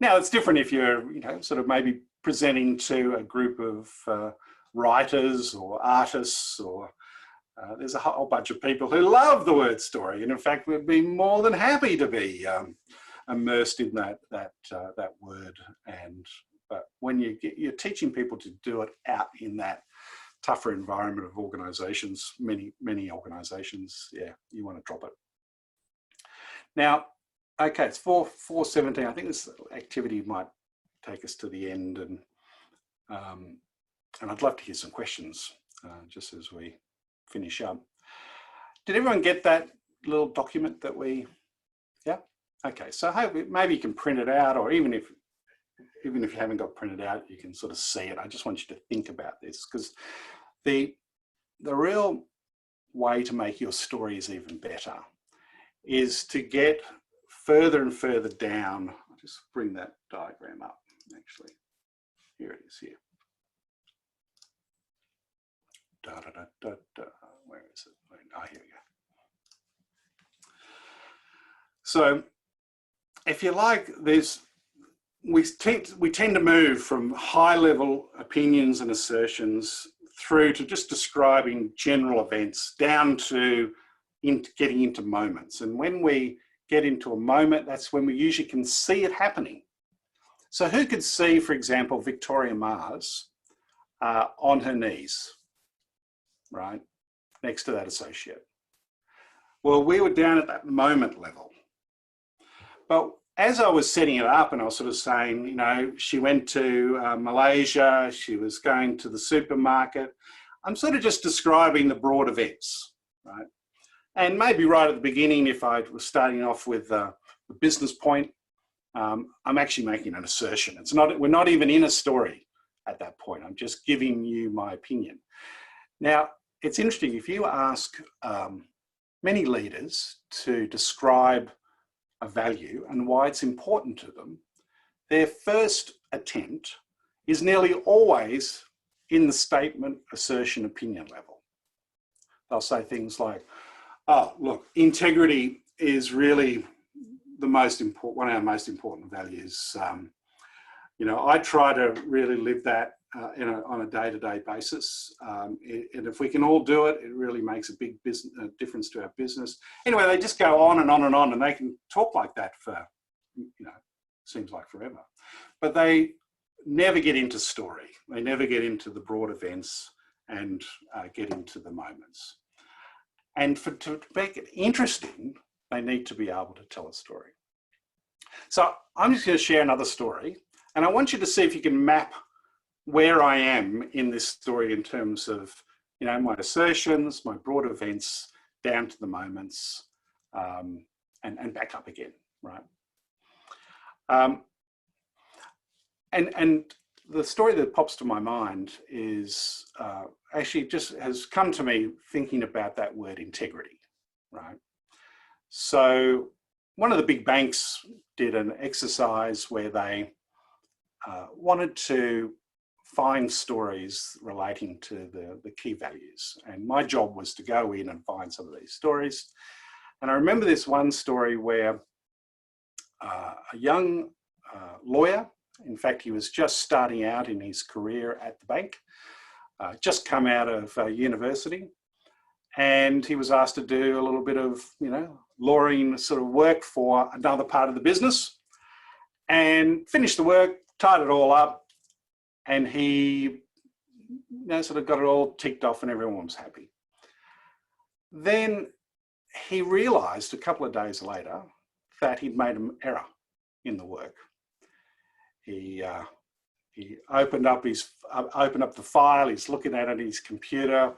Now it's different if you're, you know, sort of maybe presenting to a group of writers or artists, or there's a whole bunch of people who love the word story, and in fact would be more than happy to be immersed in that word. But when you're teaching people to do it out in that tougher environment of organizations, many organizations, yeah, you want to drop it. Now, okay, it's 4:17. I think this activity might take us to the end, and I'd love to hear some questions just as we finish up. Did everyone get that little document that we, yeah? Okay, so I hope maybe you can print it out, or even if you haven't got printed out, you can sort of see it. I just want you to think about this, because the real way to make your stories even better is to get further and further down. I'll just bring that diagram up, actually. Here it is here. Where is it? Oh, here we go. So if you like, we tend to move from high-level opinions and assertions through to just describing general events down to getting into moments. And when we get into a moment, that's when we usually can see it happening. So who could see, for example, Victoria Mars on her knees, right, next to that associate? Well, we were down at that moment level. But as I was setting it up and I was sort of saying, you know, she went to Malaysia, she was going to the supermarket, I'm sort of just describing the broad events, right? And maybe right at the beginning, if I was starting off with the business point, I'm actually making an assertion. We're not even in a story at that point. I'm just giving you my opinion. Now, it's interesting, if you ask many leaders to describe a value and why it's important to them, their first attempt is nearly always in the statement, assertion, opinion level. They'll say things like, oh, look, integrity is really the most important, one of our most important values. You know, I try to really live that on a day-to-day basis. And if we can all do it, it really makes a big difference to our business. Anyway, they just go on and on and on, and they can talk like that for, you know, seems like forever. But they never get into story. They never get into the broad events and get into the moments. And to make it interesting, they need to be able to tell a story. So I'm just going to share another story, and I want you to see if you can map where I am in this story in terms of, you know, my assertions, my broad events, down to the moments, and back up again, right? And the story that pops to my mind is actually just has come to me thinking about that word integrity, right? So one of the big banks did an exercise where they wanted to find stories relating to the key values. And my job was to go in and find some of these stories. And I remember this one story where a young lawyer, in fact, he was just starting out in his career at the bank, just come out of university, and he was asked to do a little bit of, lawyering sort of work for another part of the business, and finished the work, tied it all up, and he sort of got it all ticked off and everyone was happy. Then he realised a couple of days later that he'd made an error in the work. He opened up the file. He's looking at it on his computer,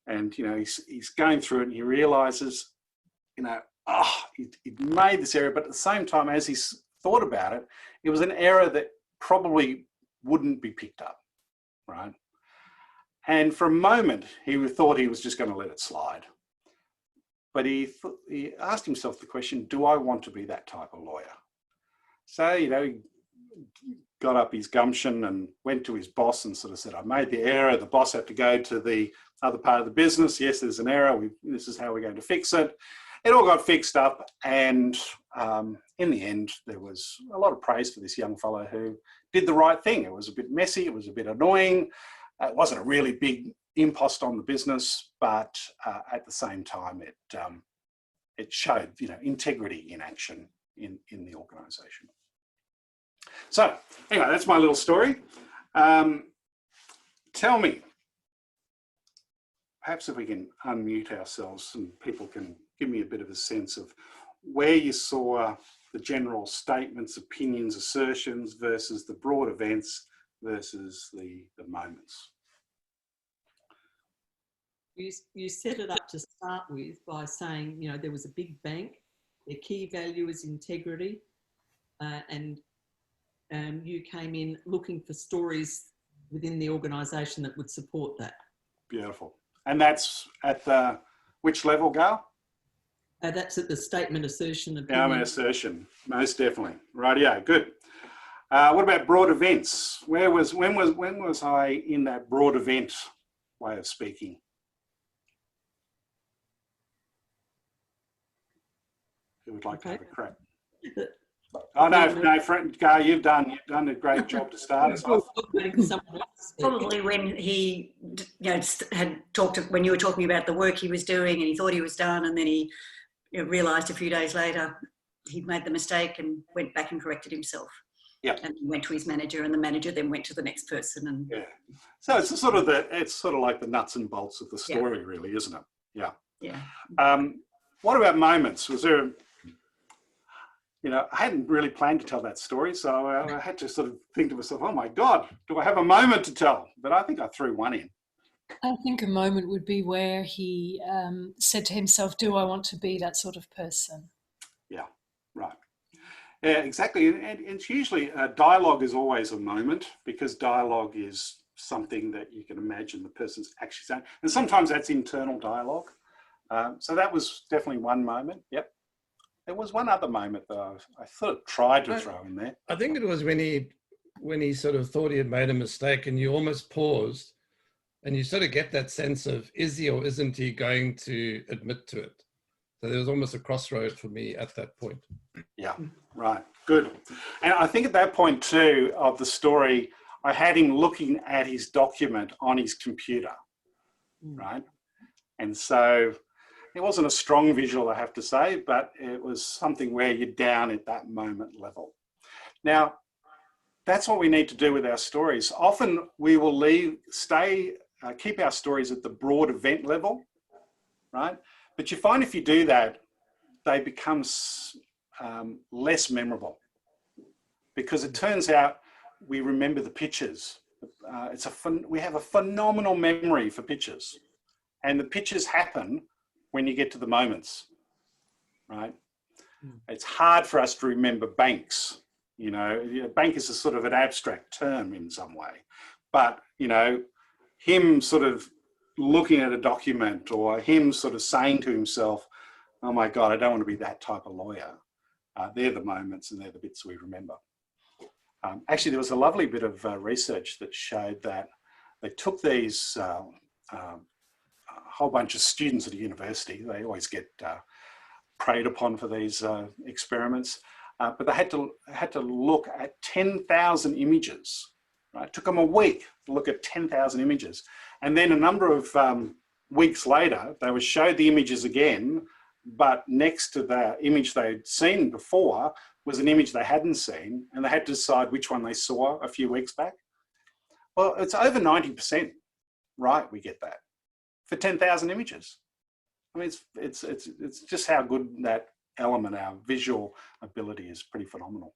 and he's going through it, and he realises, he'd made this error, but at the same time, as he's thought about it, it was an error that probably wouldn't be picked up, right? And for a moment, he thought he was just going to let it slide. But he asked himself the question, do I want to be that type of lawyer? So, he got up his gumption and went to his boss and sort of said, I made the error. The boss had to go to the other part of the business. Yes, there's an error. This is how we're going to fix it. It all got fixed up. And in the end, there was a lot of praise for this young fellow who did the right thing. It was a bit messy. It was a bit annoying. It wasn't a really big impost on the business, but at the same time, it showed, integrity in action in the organisation. So anyway, that's my little story. Tell me, perhaps if we can unmute ourselves and people can give me a bit of a sense of where you saw the general statements, opinions, assertions versus the broad events versus the moments. You set it up to start with by saying, there was a big bank, their key value is integrity, and you came in looking for stories within the organisation that would support that. Beautiful. And that's at the, which level, Gail? That's at the statement assertion. Statement assertion, most definitely. Rightio, good. What about broad events? When was I in that broad event way of speaking? Who would like to have a crack? Oh no, friend, Gar, you've done a great job to start us off. Probably when he, had talked when you were talking about the work he was doing, and he thought he was done, and then he realised a few days later he'd made the mistake and went back and corrected himself. Yeah. And he went to his manager, and the manager then went to the next person. And yeah, so it's sort of like the nuts and bolts of the story, really, isn't it? Yeah. Yeah. What about moments? Was there? I hadn't really planned to tell that story, so I had to sort of think to myself, oh my God, do I have a moment to tell? But I think I threw one in. I think a moment would be where he said to himself, do I want to be that sort of person? Yeah, right. Yeah, exactly. And it's usually, dialogue is always a moment, because dialogue is something that you can imagine the person's actually saying. And sometimes that's internal dialogue. So that was definitely one moment. Yep. There was one other moment that I sort of tried to throw in there. I think it was when he sort of thought he had made a mistake, and you almost paused, and you sort of get that sense of, is he or isn't he going to admit to it? So there was almost a crossroad for me at that point. Yeah, right, good. And I think at that point too of the story, I had him looking at his document on his computer, right? And so it wasn't a strong visual, I have to say, but it was something where you're down at that moment level. Now, that's what we need to do with our stories. Often we will keep our stories at the broad event level, right? But you find if you do that, they become less memorable, because it turns out we remember the pictures. We have a phenomenal memory for pictures, and the pictures happen when you get to the moments, right? It's hard for us to remember banks. Bank is a sort of an abstract term in some way, but him sort of looking at a document, or him sort of saying to himself, oh my God, I don't want to be that type of lawyer. They're the moments, and they're the bits we remember. Actually, there was a lovely bit of research that showed that they took these a whole bunch of students at a university. They always get preyed upon for these experiments, but they had to look at 10,000 images, Right? It took them a week to look at 10,000 images. And then a number of weeks later, they were showed the images again, but next to the image they'd seen before was an image they hadn't seen, and they had to decide which one they saw a few weeks back. Well, it's over 90%, right? We get that for 10,000 images. I mean, it's just how good that element, our visual ability, is pretty phenomenal.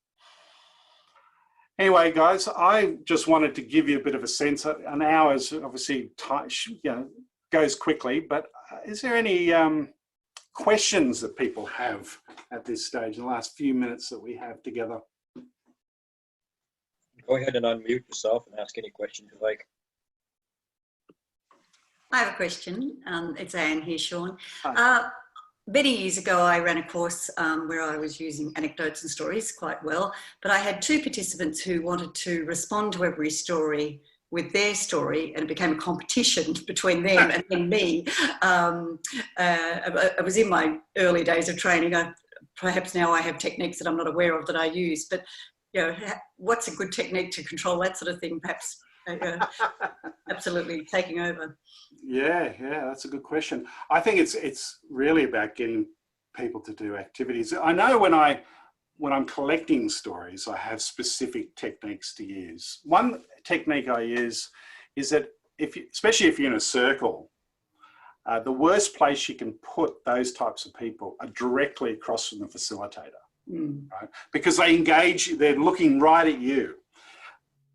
Anyway, guys, I just wanted to give you a bit of a sense. An hour is obviously, goes quickly, but is there any questions that people have at this stage in the last few minutes that we have together? Go ahead and unmute yourself and ask any questions you like. I have a question. It's Anne here, Shawn. Hi. Many years ago, I ran a course where I was using anecdotes and stories quite well, but I had two participants who wanted to respond to every story with their story, and it became a competition between them and then me. I was in my early days of training. Perhaps now I have techniques that I'm not aware of that I use, but what's a good technique to control that sort of thing? Perhaps absolutely taking over. Yeah, that's a good question. I think it's really about getting people to do activities. I know when I'm collecting stories, I have specific techniques to use. One technique I use is that especially if you're in a circle, the worst place you can put those types of people are directly across from the facilitator, right? Because they engage, they're looking right at you.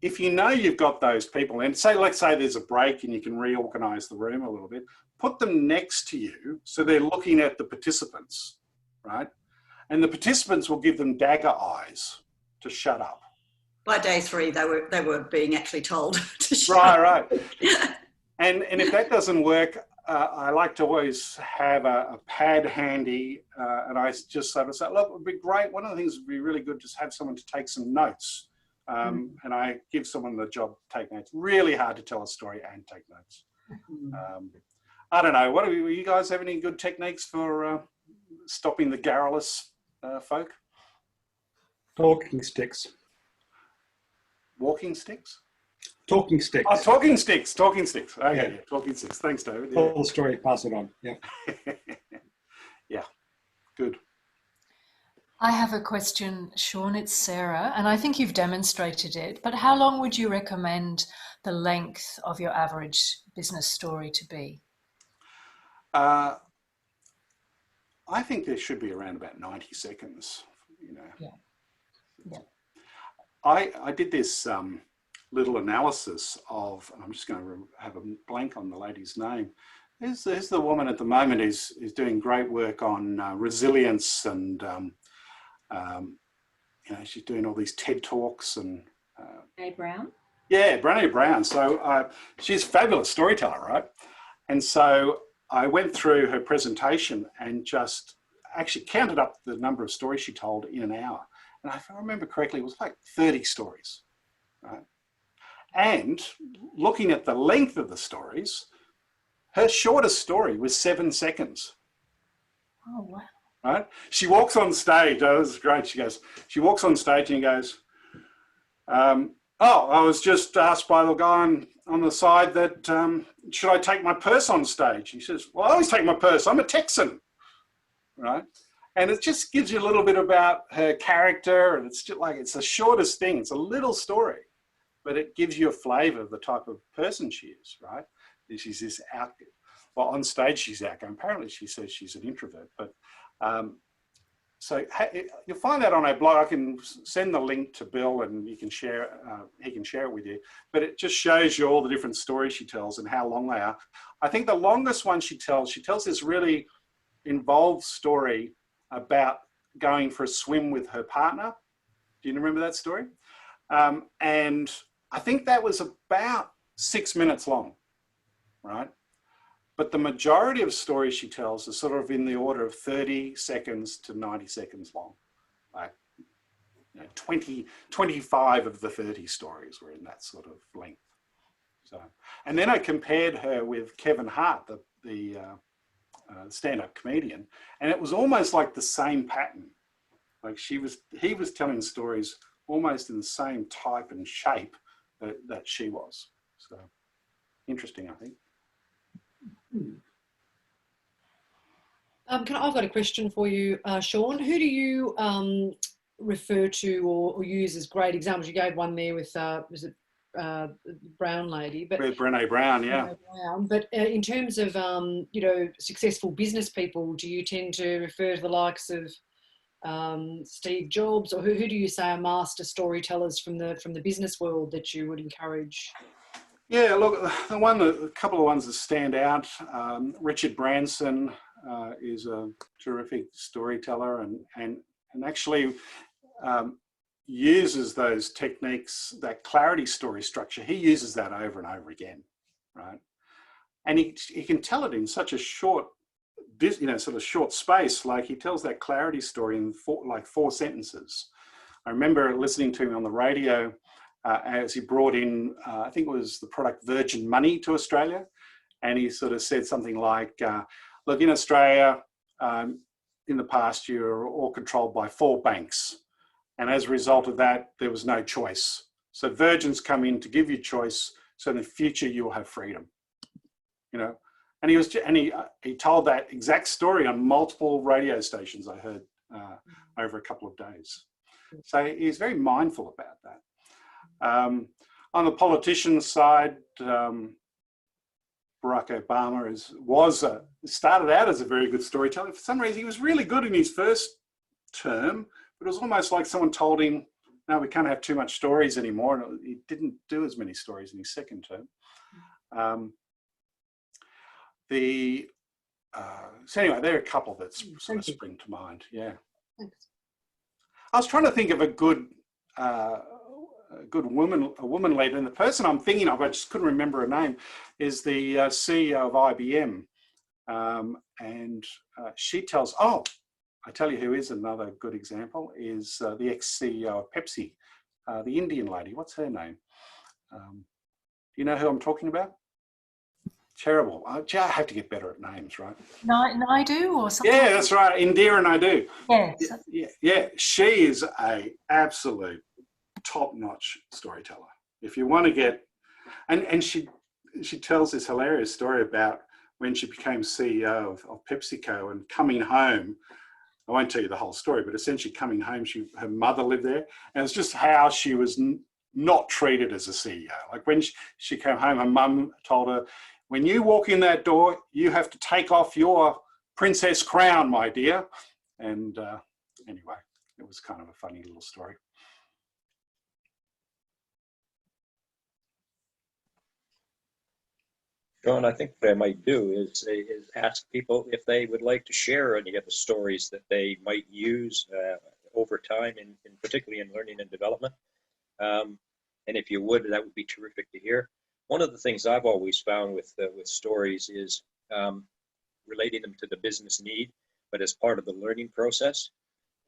If you know you've got those people, and let's say there's a break and you can reorganize the room a little bit, put them next to you so they're looking at the participants, right? And the participants will give them dagger eyes to shut up. By day 3, they were being actually told to shut up. Right. And if that doesn't work, I like to always have a pad handy, and I just sort of say, look, it would be great. One of the things would be really good, just have someone to take some notes. And I give someone the job to take notes. Really hard to tell a story and take notes. I don't know. You guys have any good techniques for stopping the garrulous folk? Talking sticks. Walking sticks? Talking sticks. Oh, talking sticks. Talking sticks. Okay, yeah. Talking sticks. Thanks, David. Yeah. Tell the story, pass it on. Yeah. Yeah, good. I have a question, Shawn. It's Sarah, and I think you've demonstrated it, but how long would you recommend the length of your average business story to be? I think there should be around about 90 seconds, Yeah. I did this little analysis of, and I'm just going to have a blank on the lady's name. There's the woman at the moment who's doing great work on resilience, and she's doing all these TED Talks and Brene Brown. Yeah, Brene Brown. So she's a fabulous storyteller, right? And so I went through her presentation and just actually counted up the number of stories she told in an hour. And if I remember correctly, it was like 30 stories, right? And looking at the length of the stories, her shortest story was 7 seconds. Oh, wow. Right? She walks on stage. Oh, this is great. She walks on stage and goes, I was just asked by the guy on the side that, should I take my purse on stage? He says, well, I always take my purse. I'm a Texan, right? And it just gives you a little bit about her character, and it's just like, it's the shortest thing. It's a little story, but it gives you a flavor of the type of person she is, right? She's this on stage she's outgoing. Apparently she says she's an introvert, but so you'll find that on our blog. I can send the link to Bill, and you can share. He can share it with you. But it just shows you all the different stories she tells and how long they are. I think the longest one she tells this really involved story about going for a swim with her partner. Do you remember that story? And I think that was about 6 minutes long, right? But the majority of stories she tells are sort of in the order of 30 seconds to 90 seconds long. Like 25 of the 30 stories were in that sort of length. So, and then I compared her with Kevin Hart, the stand-up comedian, and it was almost like the same pattern. Like he was telling stories almost in the same type and shape that she was. So interesting, I think. I've got a question for you, Shawn. Who do you refer to or use as great examples? You gave one there with, was it Brown lady? But Brené Brown, yeah. Brené Brown. But in terms of, you know, successful business people, do you tend to refer to the likes of Steve Jobs, or who do you say are master storytellers from the business world that you would encourage? Yeah, look, a couple of ones that stand out. Richard Branson is a terrific storyteller, and actually uses those techniques, that clarity story structure. He uses that over and over again, right? And he can tell it in such a short, sort of short space. Like he tells that clarity story in four sentences. I remember listening to him on the radio as he brought in, I think it was the product Virgin Money to Australia. And he sort of said something like, look, in Australia, in the past, you were all controlled by 4 banks. And as a result of that, there was no choice. So Virgin's come in to give you choice. So in the future, you'll have freedom, you know. And he told that exact story on multiple radio stations I heard over a couple of days. So he's very mindful about that. On the politician side, Barack Obama started out as a very good storyteller. For some reason, he was really good in his first term, but it was almost like someone told him, no, we can't have too much stories anymore. And he didn't do as many stories in his second term. So anyway, there are a couple that sort of spring to mind. Yeah. Thanks. I was trying to think of a good woman leader, and the person I'm thinking of, I just couldn't remember her name, is the CEO of IBM, and she tells. Oh, I tell you who is another good example is the ex-CEO of Pepsi, the Indian lady. What's her name? Do you know who I'm talking about? Terrible. I have to get better at names, right? Naidu or something? Yeah, that's right. Indira Naidu. Yes. Yeah. She is a absolute top-notch storyteller. If you want to get, and she tells this hilarious story about when she became CEO of PepsiCo and coming home. I won't tell you the whole story, but essentially coming home, her mother lived there, and it's just how she was not treated as a CEO. Like when she came home, her mum told her, when you walk in that door, you have to take off your princess crown, my dear. And anyway, it was kind of a funny little story. Shawn, I think what I might do is ask people if they would like to share any of the stories that they might use over time, particularly in learning and development. And if you would, that would be terrific to hear. One of the things I've always found with stories is relating them to the business need, but as part of the learning process.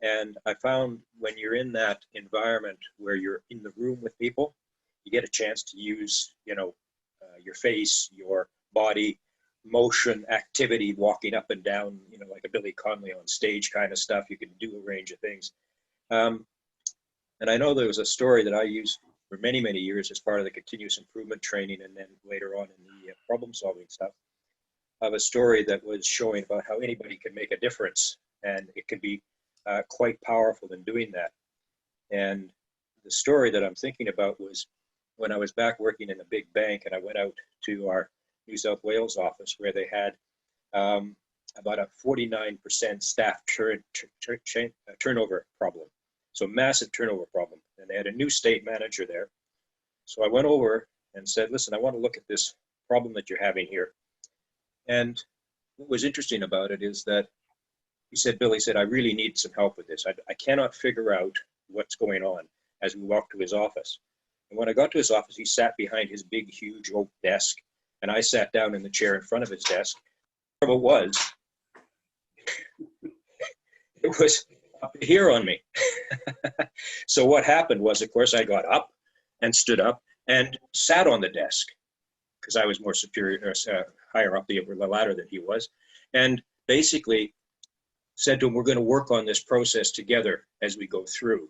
And I found when you're in that environment where you're in the room with people, you get a chance to use, your face, your body, motion, activity, walking up and down, like a Billy Connolly on stage kind of stuff. You can do a range of things. And I know there was a story that I used for many, many years as part of the continuous improvement training, and then later on in the problem solving stuff, of a story that was showing about how anybody can make a difference, and it can be quite powerful in doing that. And the story that I'm thinking about was when I was back working in a big bank, and I went out to our New South Wales office where they had about a 49% staff turnover problem. So massive turnover problem. And they had a new state manager there. So I went over and said, listen, I want to look at this problem that you're having here. And what was interesting about it is that he said, Bill, he said, I really need some help with this. I cannot figure out what's going on, as we walked to his office. And when I got to his office, he sat behind his big, huge oak desk, and I sat down in the chair in front of his desk. The trouble was, it was up here on me. So what happened was, of course, I got up and stood up and sat on the desk because I was more superior, higher up the ladder than he was, and basically said to him, we're going to work on this process together as we go through.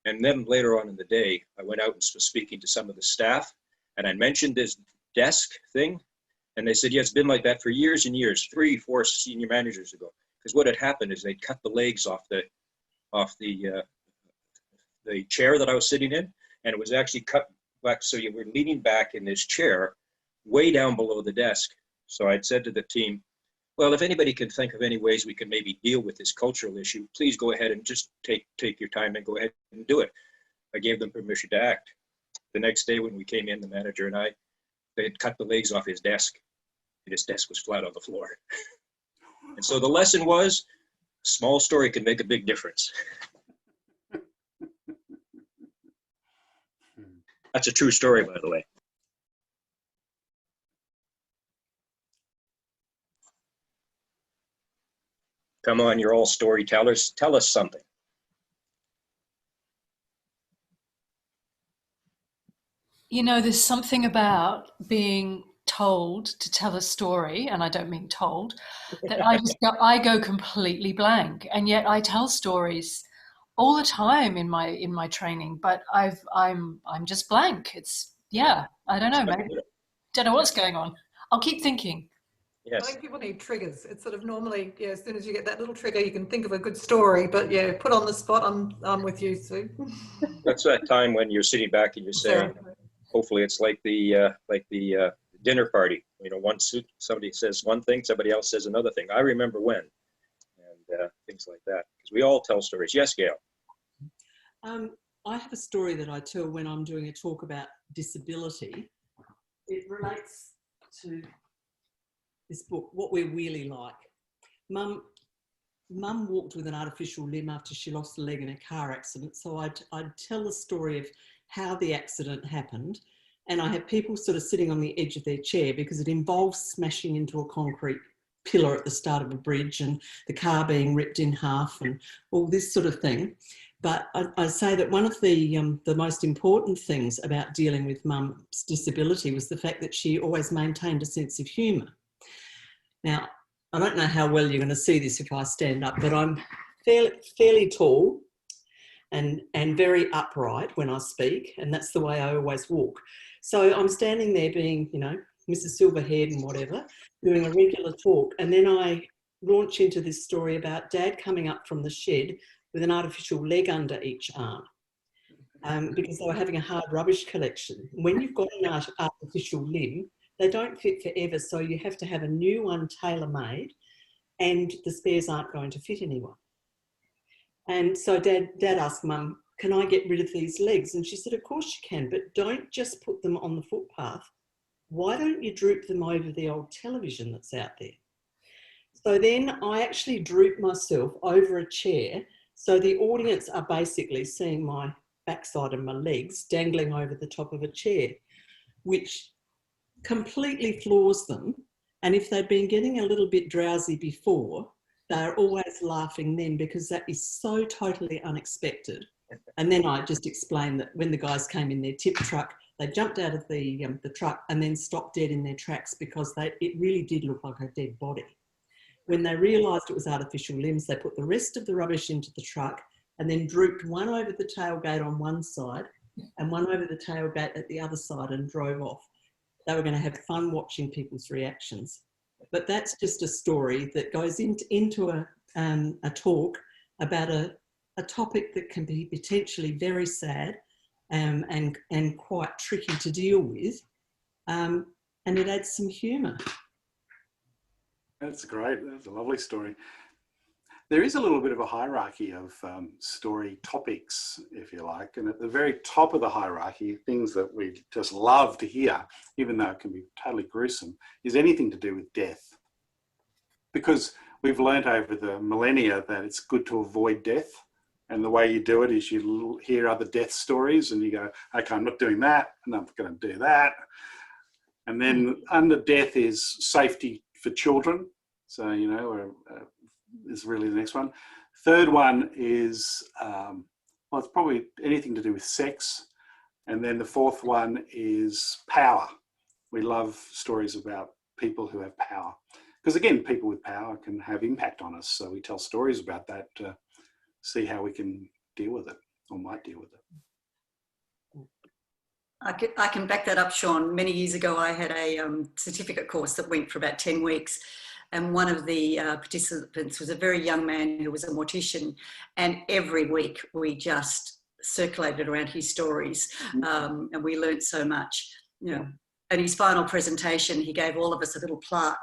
And then later on in the day, I went out and was speaking to some of the staff, and I mentioned this desk thing. And they said, yeah, it's been like that for years and years, 3-4 senior managers ago. Because what had happened is they'd cut the legs off the chair that I was sitting in, and it was actually cut back. So you were leaning back in this chair way down below the desk. So I'd said to the team, well, if anybody can think of any ways we can maybe deal with this cultural issue, please go ahead and just take your time and go ahead and do it. I gave them permission to act. The next day when we came in, the manager and I, they had cut the legs off his desk, and his desk was flat on the floor. And so the lesson was, a small story can make a big difference. That's a true story, by the way. Come on, you're all storytellers. Tell us something. You know, there's something about being told to tell a story, and I don't mean told, that I go completely blank, and yet I tell stories all the time in my training, but I'm just blank. It's, yeah, I don't know, maybe don't know what's going on. I'll keep thinking. Yes. I think people need triggers. It's sort of normally, yeah, as soon as you get that little trigger, you can think of a good story. But yeah, put on the spot, I'm with you, Sue. That's that time when you're sitting back and you're saying, hopefully it's like the dinner party. You know, somebody says one thing, somebody else says another thing. I remember when, and things like that. Because we all tell stories. Yes, Gail. I have a story that I tell when I'm doing a talk about disability. It relates to this book, What We're Really Like. Mum walked with an artificial limb after she lost a leg in a car accident. So I'd tell the story of how the accident happened. And I have people sort of sitting on the edge of their chair because it involves smashing into a concrete pillar at the start of a bridge and the car being ripped in half and all this sort of thing. But I say that one of the most important things about dealing with Mum's disability was the fact that she always maintained a sense of humour. Now, I don't know how well you're going to see this if I stand up, but I'm fairly tall and very upright when I speak, and that's the way I always walk. So I'm standing there being, you know, Mrs. Silverhead and whatever, doing a regular talk, and then I launch into this story about Dad coming up from the shed with an artificial leg under each arm because they were having a hard rubbish collection. When you've got an artificial limb, they don't fit forever, so you have to have a new one tailor-made, and the spares aren't going to fit anyone. And so Dad asked Mum, can I get rid of these legs? And she said, of course you can, but don't just put them on the footpath. Why don't you droop them over the old television that's out there? So then I actually droop myself over a chair, so the audience are basically seeing my backside and my legs dangling over the top of a chair, which completely floors them. And if they've been getting a little bit drowsy before, they're always laughing then because that is so totally unexpected. And then I just explained that when the guys came in their tip truck, they jumped out of the truck and then stopped dead in their tracks because it really did look like a dead body. When they realised it was artificial limbs, they put the rest of the rubbish into the truck and then drooped one over the tailgate on one side and one over the tailgate at the other side and drove off. They were going to have fun watching people's reactions. But that's just a story that goes into a talk about a topic that can be potentially very sad and quite tricky to deal with. And it adds some humour. That's great. That's a lovely story. There is a little bit of a hierarchy of story topics, if you like, and at the very top of the hierarchy, things that we just love to hear, even though it can be totally gruesome, is anything to do with death. Because we've learnt over the millennia that it's good to avoid death, and the way you do it is you hear other death stories and you go, okay, I'm not doing that, and I'm going to do that. And then under death is safety for children. So, you know, is really the next one. Third one is, well, it's probably anything to do with sex. And then the fourth one is power. We love stories about people who have power. Because again, people with power can have impact on us. So we tell stories about that to see how we can deal with it. or might deal with it. I can back that up, Shawn. Many years ago, I had a certificate course that went for about 10 weeks. And one of the participants was a very young man who was a mortician. And every week we just circulated around his stories, and we learnt so much. You know, at his final presentation, he gave all of us a little plaque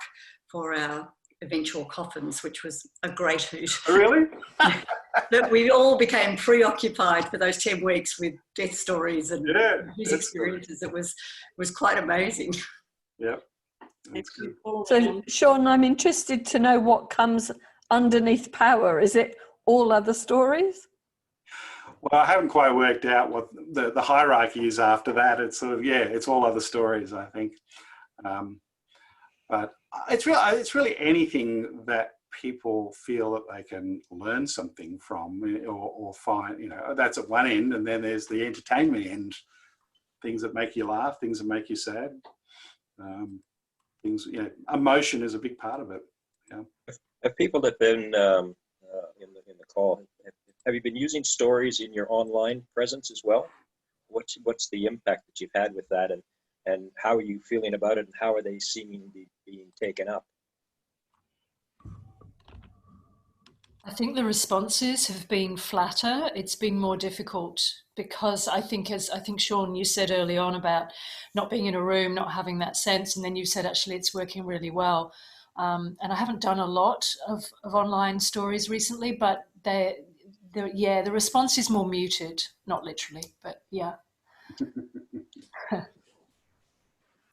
for our eventual coffins, which was a great hoot. Oh, really? That we all became preoccupied for those 10 weeks with death stories and his experiences. It was quite amazing. Yeah. That's good. So, Shawn, I'm interested to know what comes underneath power. Is it all other stories? Well, I haven't quite worked out what the hierarchy is after that. It's sort of, it's all other stories, I think. But it's really anything that people feel that they can learn something from or find, that's at one end, and then there's the entertainment end, things that make you laugh, things that make you sad. Things, emotion is a big part of it. Have people that have been in the call, have you been using stories in your online presence as well? What's the impact that you've had with that, and how are you feeling about it, and how are they seeming to be being taken up? I think the responses have been flatter. It's been more difficult because I think, Shawn, you said early on about not being in a room, not having that sense, and then you said actually it's working really well. And I haven't done a lot of online stories recently, but the response is more muted, not literally, but yeah.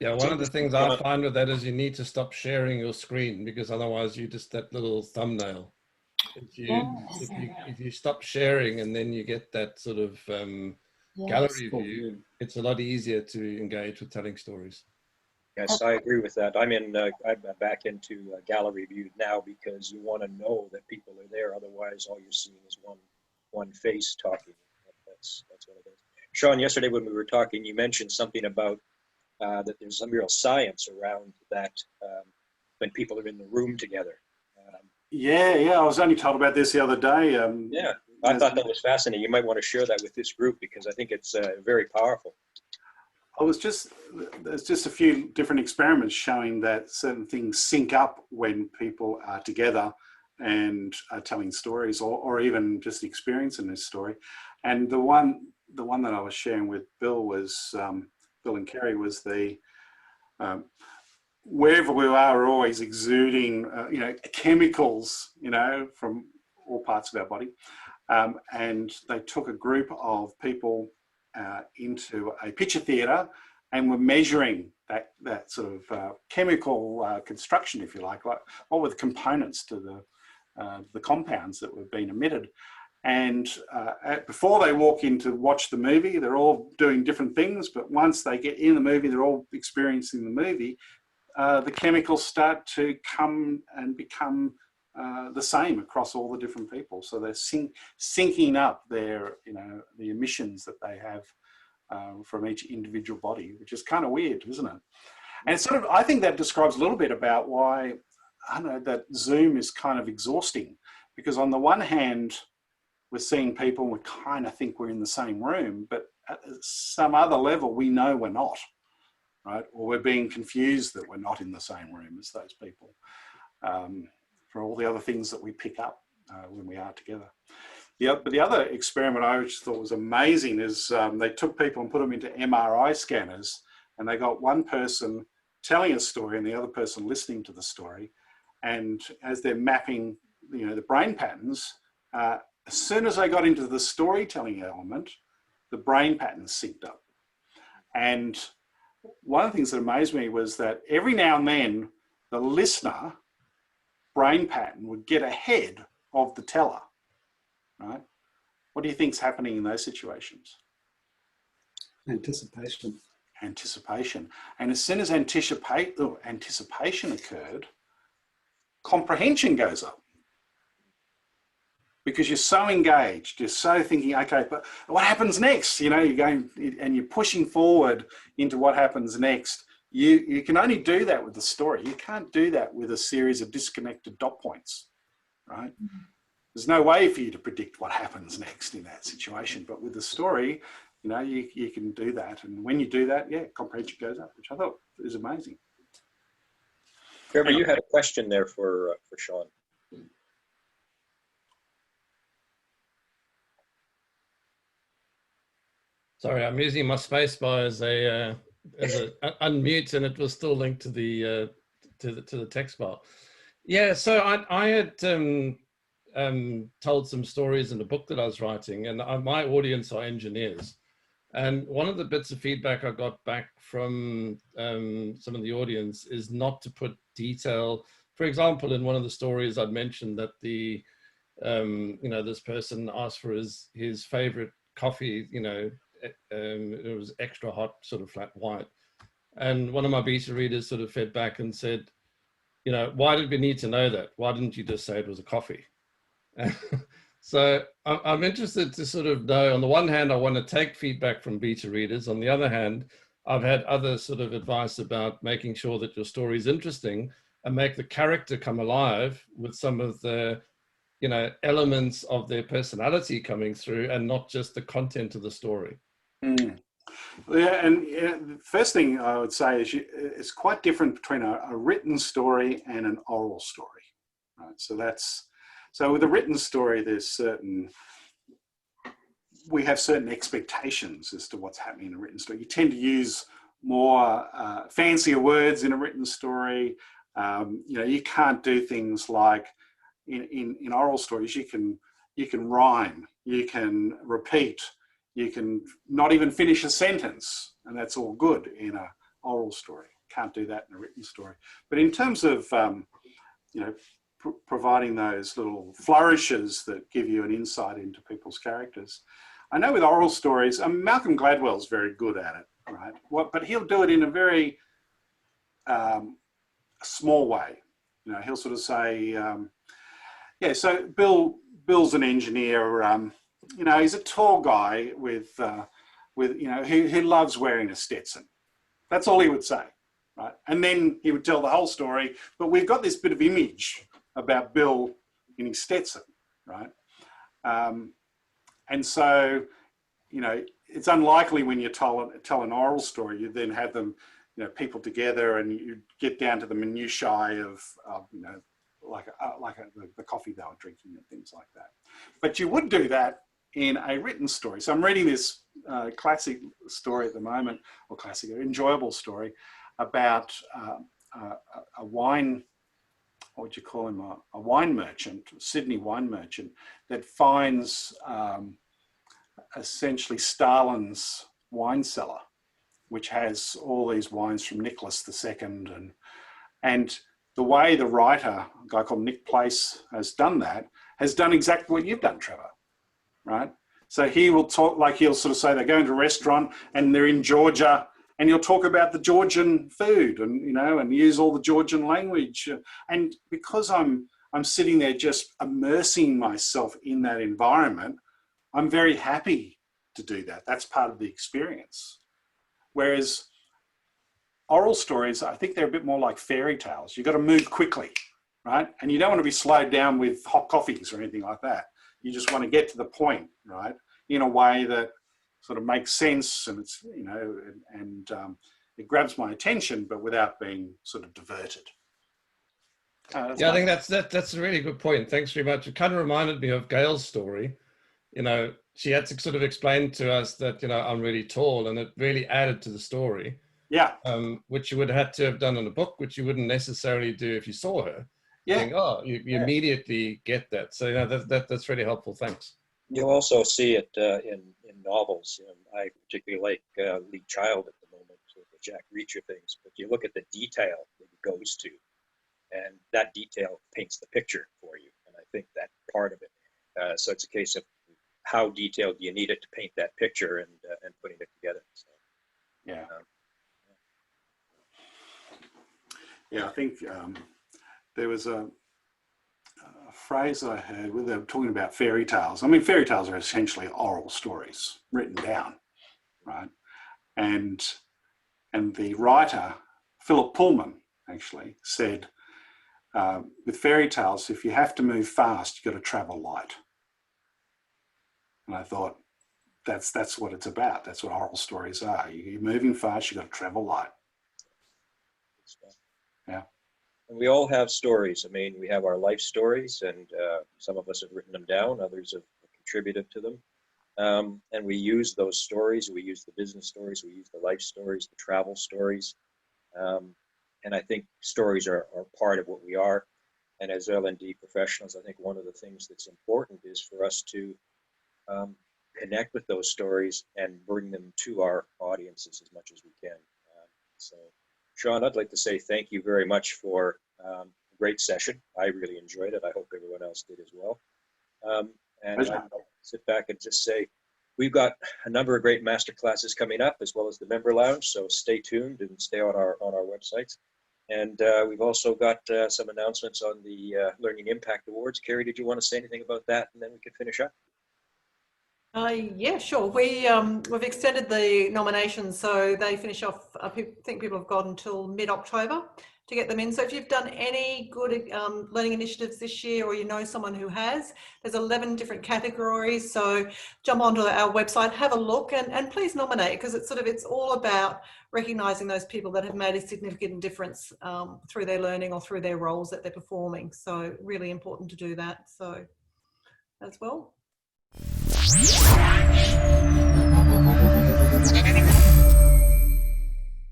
Yeah, one of the things I find with that is you need to stop sharing your screen, because otherwise you just that little thumbnail. If you stop sharing and then you get that sort of gallery view, it's a lot easier to engage with telling stories. Yes, I agree with that. I'm back into gallery view now because you want to know that people are there. Otherwise, all you're seeing is one face talking. That's what it is. Shawn, yesterday when we were talking, you mentioned something about that there's some real science around that when people are in the room together. I was only told about this the other day. I thought that was fascinating. You might want to share that with this group because I think it's very powerful. There's just a few different experiments showing that certain things sync up when people are together and are telling stories or even just experiencing this story. And the one that I was sharing with Bill was, Bill and Kerry, was the, wherever we are, we're always exuding, chemicals, from all parts of our body. And they took a group of people into a picture theatre and were measuring that sort of chemical construction, if you like what were the components to the compounds that were being emitted. And before they walk in to watch the movie, they're all doing different things, but once they get in the movie, they're all experiencing the movie. The chemicals start to come and become the same across all the different people. So they're syncing up their, the emissions that they have from each individual body, which is kind of weird, isn't it? And it's sort of, I think that describes a little bit about why, that Zoom is kind of exhausting, because on the one hand, we're seeing people and we kind of think we're in the same room, but at some other level, we know we're not, right? Or we're being confused that we're not in the same room as those people for all the other things that we pick up when we are together. But the other experiment I just thought was amazing is they took people and put them into MRI scanners, and they got one person telling a story and the other person listening to the story. And as they're mapping, the brain patterns, as soon as they got into the storytelling element, the brain patterns synced up. And one of the things that amazed me was that every now and then, the listener brain pattern would get ahead of the teller, right? What do you think's happening in those situations? Anticipation. Anticipation. And as soon as anticipation occurred, comprehension goes up. Because you're so engaged, you're so thinking, okay, but what happens next? You're going and you're pushing forward into what happens next. You can only do that with the story. You can't do that with a series of disconnected dot points, right? there's no way for you to predict what happens next in that situation. But with the story, you know, you can do that. And when you do that, yeah, comprehension goes up, which I thought is amazing. Trevor, you had a question there for Shawn. Sorry, I'm using my spacebar as a unmute, and it was still linked to the text bar. Yeah, so I had told some stories in the book that I was writing, and my audience are engineers. And one of the bits of feedback I got back from some of the audience is not to put detail. For example, in one of the stories I'd mentioned that the you know, this person asked for his favorite coffee, you know, it was extra hot, sort of flat white. And one of my beta readers sort of fed back and said, you know, why did we need to know that? Why didn't you just say it was a coffee? So I'm interested to sort of know, on the one hand, I want to take feedback from beta readers. On the other hand, I've had other sort of advice about making sure that your story is interesting and make the character come alive with some of the, you know, elements of their personality coming through and not just the content of the story. Mm. Yeah, and the first thing I would say is it's quite different between a written story and an oral story. Right? So with a written story, we have certain expectations as to what's happening in a written story. You tend to use more fancier words in a written story. You know, you can't do things like in oral stories. You can rhyme, you can repeat, you can not even finish a sentence, and that's all good in an oral story. Can't do that in a written story. But in terms of you know, providing those little flourishes that give you an insight into people's characters, I know with oral stories, Malcolm Gladwell's very good at it, right? But he'll do it in a very small way. You know, he'll sort of say, yeah, so Bill's an engineer. You know, he's a tall guy with you know, who loves wearing a Stetson. That's all he would say, right? And then he would tell the whole story. But we've got this bit of image about Bill in his Stetson, right? And so, you know, it's unlikely when you tell an oral story, you then have them, you know, people together and you get down to the minutiae of you know, the coffee they were drinking and things like that. But you would do that in a written story. So I'm reading this classic story at the moment, or classic, enjoyable story about a wine, what would you call him, a wine merchant, a Sydney wine merchant, that finds essentially Stalin's wine cellar, which has all these wines from Nicholas II. And the way the writer, a guy called Nick Place, has done exactly what you've done, Trevor, right? So he will talk, like he'll sort of say they're going to a restaurant and they're in Georgia, and he'll talk about the Georgian food and, you know, and use all the Georgian language. And because I'm sitting there just immersing myself in that environment, I'm very happy to do that. That's part of the experience. Whereas oral stories, I think they're a bit more like fairy tales. You've got to move quickly, right? And you don't want to be slowed down with hot coffees or anything like that. You just want to get to the point, right? In a way that sort of makes sense, and it's, you know, and it grabs my attention, but without being sort of diverted. Yeah, I think that's a really good point. Thanks very much. It kind of reminded me of Gail's story. You know, she had to sort of explain to us that, you know, I'm really tall, and it really added to the story. Yeah. Which you would have had to have done in a book, which you wouldn't necessarily do if you saw her. Yeah. Think, oh, you immediately get that. So, you know, that's really helpful. Thanks. You'll also see it in novels. I particularly like Lee Child at the moment, the Jack Reacher things. But you look at the detail that he goes to, and that detail paints the picture for you. And I think that part of it. So it's a case of how detailed do you need it to paint that picture, and putting it together. So, yeah. Yeah, I think there was a phrase I heard where they were talking about fairy tales. I mean, fairy tales are essentially oral stories written down, right? And the writer, Philip Pullman, actually said with fairy tales, if you have to move fast, you've got to travel light. And I thought, that's what it's about. That's what oral stories are. You're moving fast, you've got to travel light. Yeah. And we all have stories. I mean, we have our life stories, and some of us have written them down, others have contributed to them. And we use those stories. We use the business stories, we use the life stories, the travel stories. And I think stories are part of what we are. And as L&D professionals, I think one of the things that's important is for us to connect with those stories and bring them to our audiences as much as we can. So, Shawn, I'd like to say thank you very much for a great session. I really enjoyed it. I hope everyone else did as well. And I'll sit back and just say, we've got a number of great masterclasses coming up, as well as the member lounge. So stay tuned and stay on our websites. And we've also got some announcements on the Learning Impact Awards. Carrie, did you want to say anything about that? And then we can finish up. Yeah, sure. We've extended the nominations, so they finish off. I think people have got until mid-October to get them in. So if you've done any good learning initiatives this year, or you know someone who has, there's 11 different categories. So jump onto our website, have a look, and please nominate, because it's all about recognising those people that have made a significant difference through their learning or through their roles that they're performing. So really important to do that. So as well.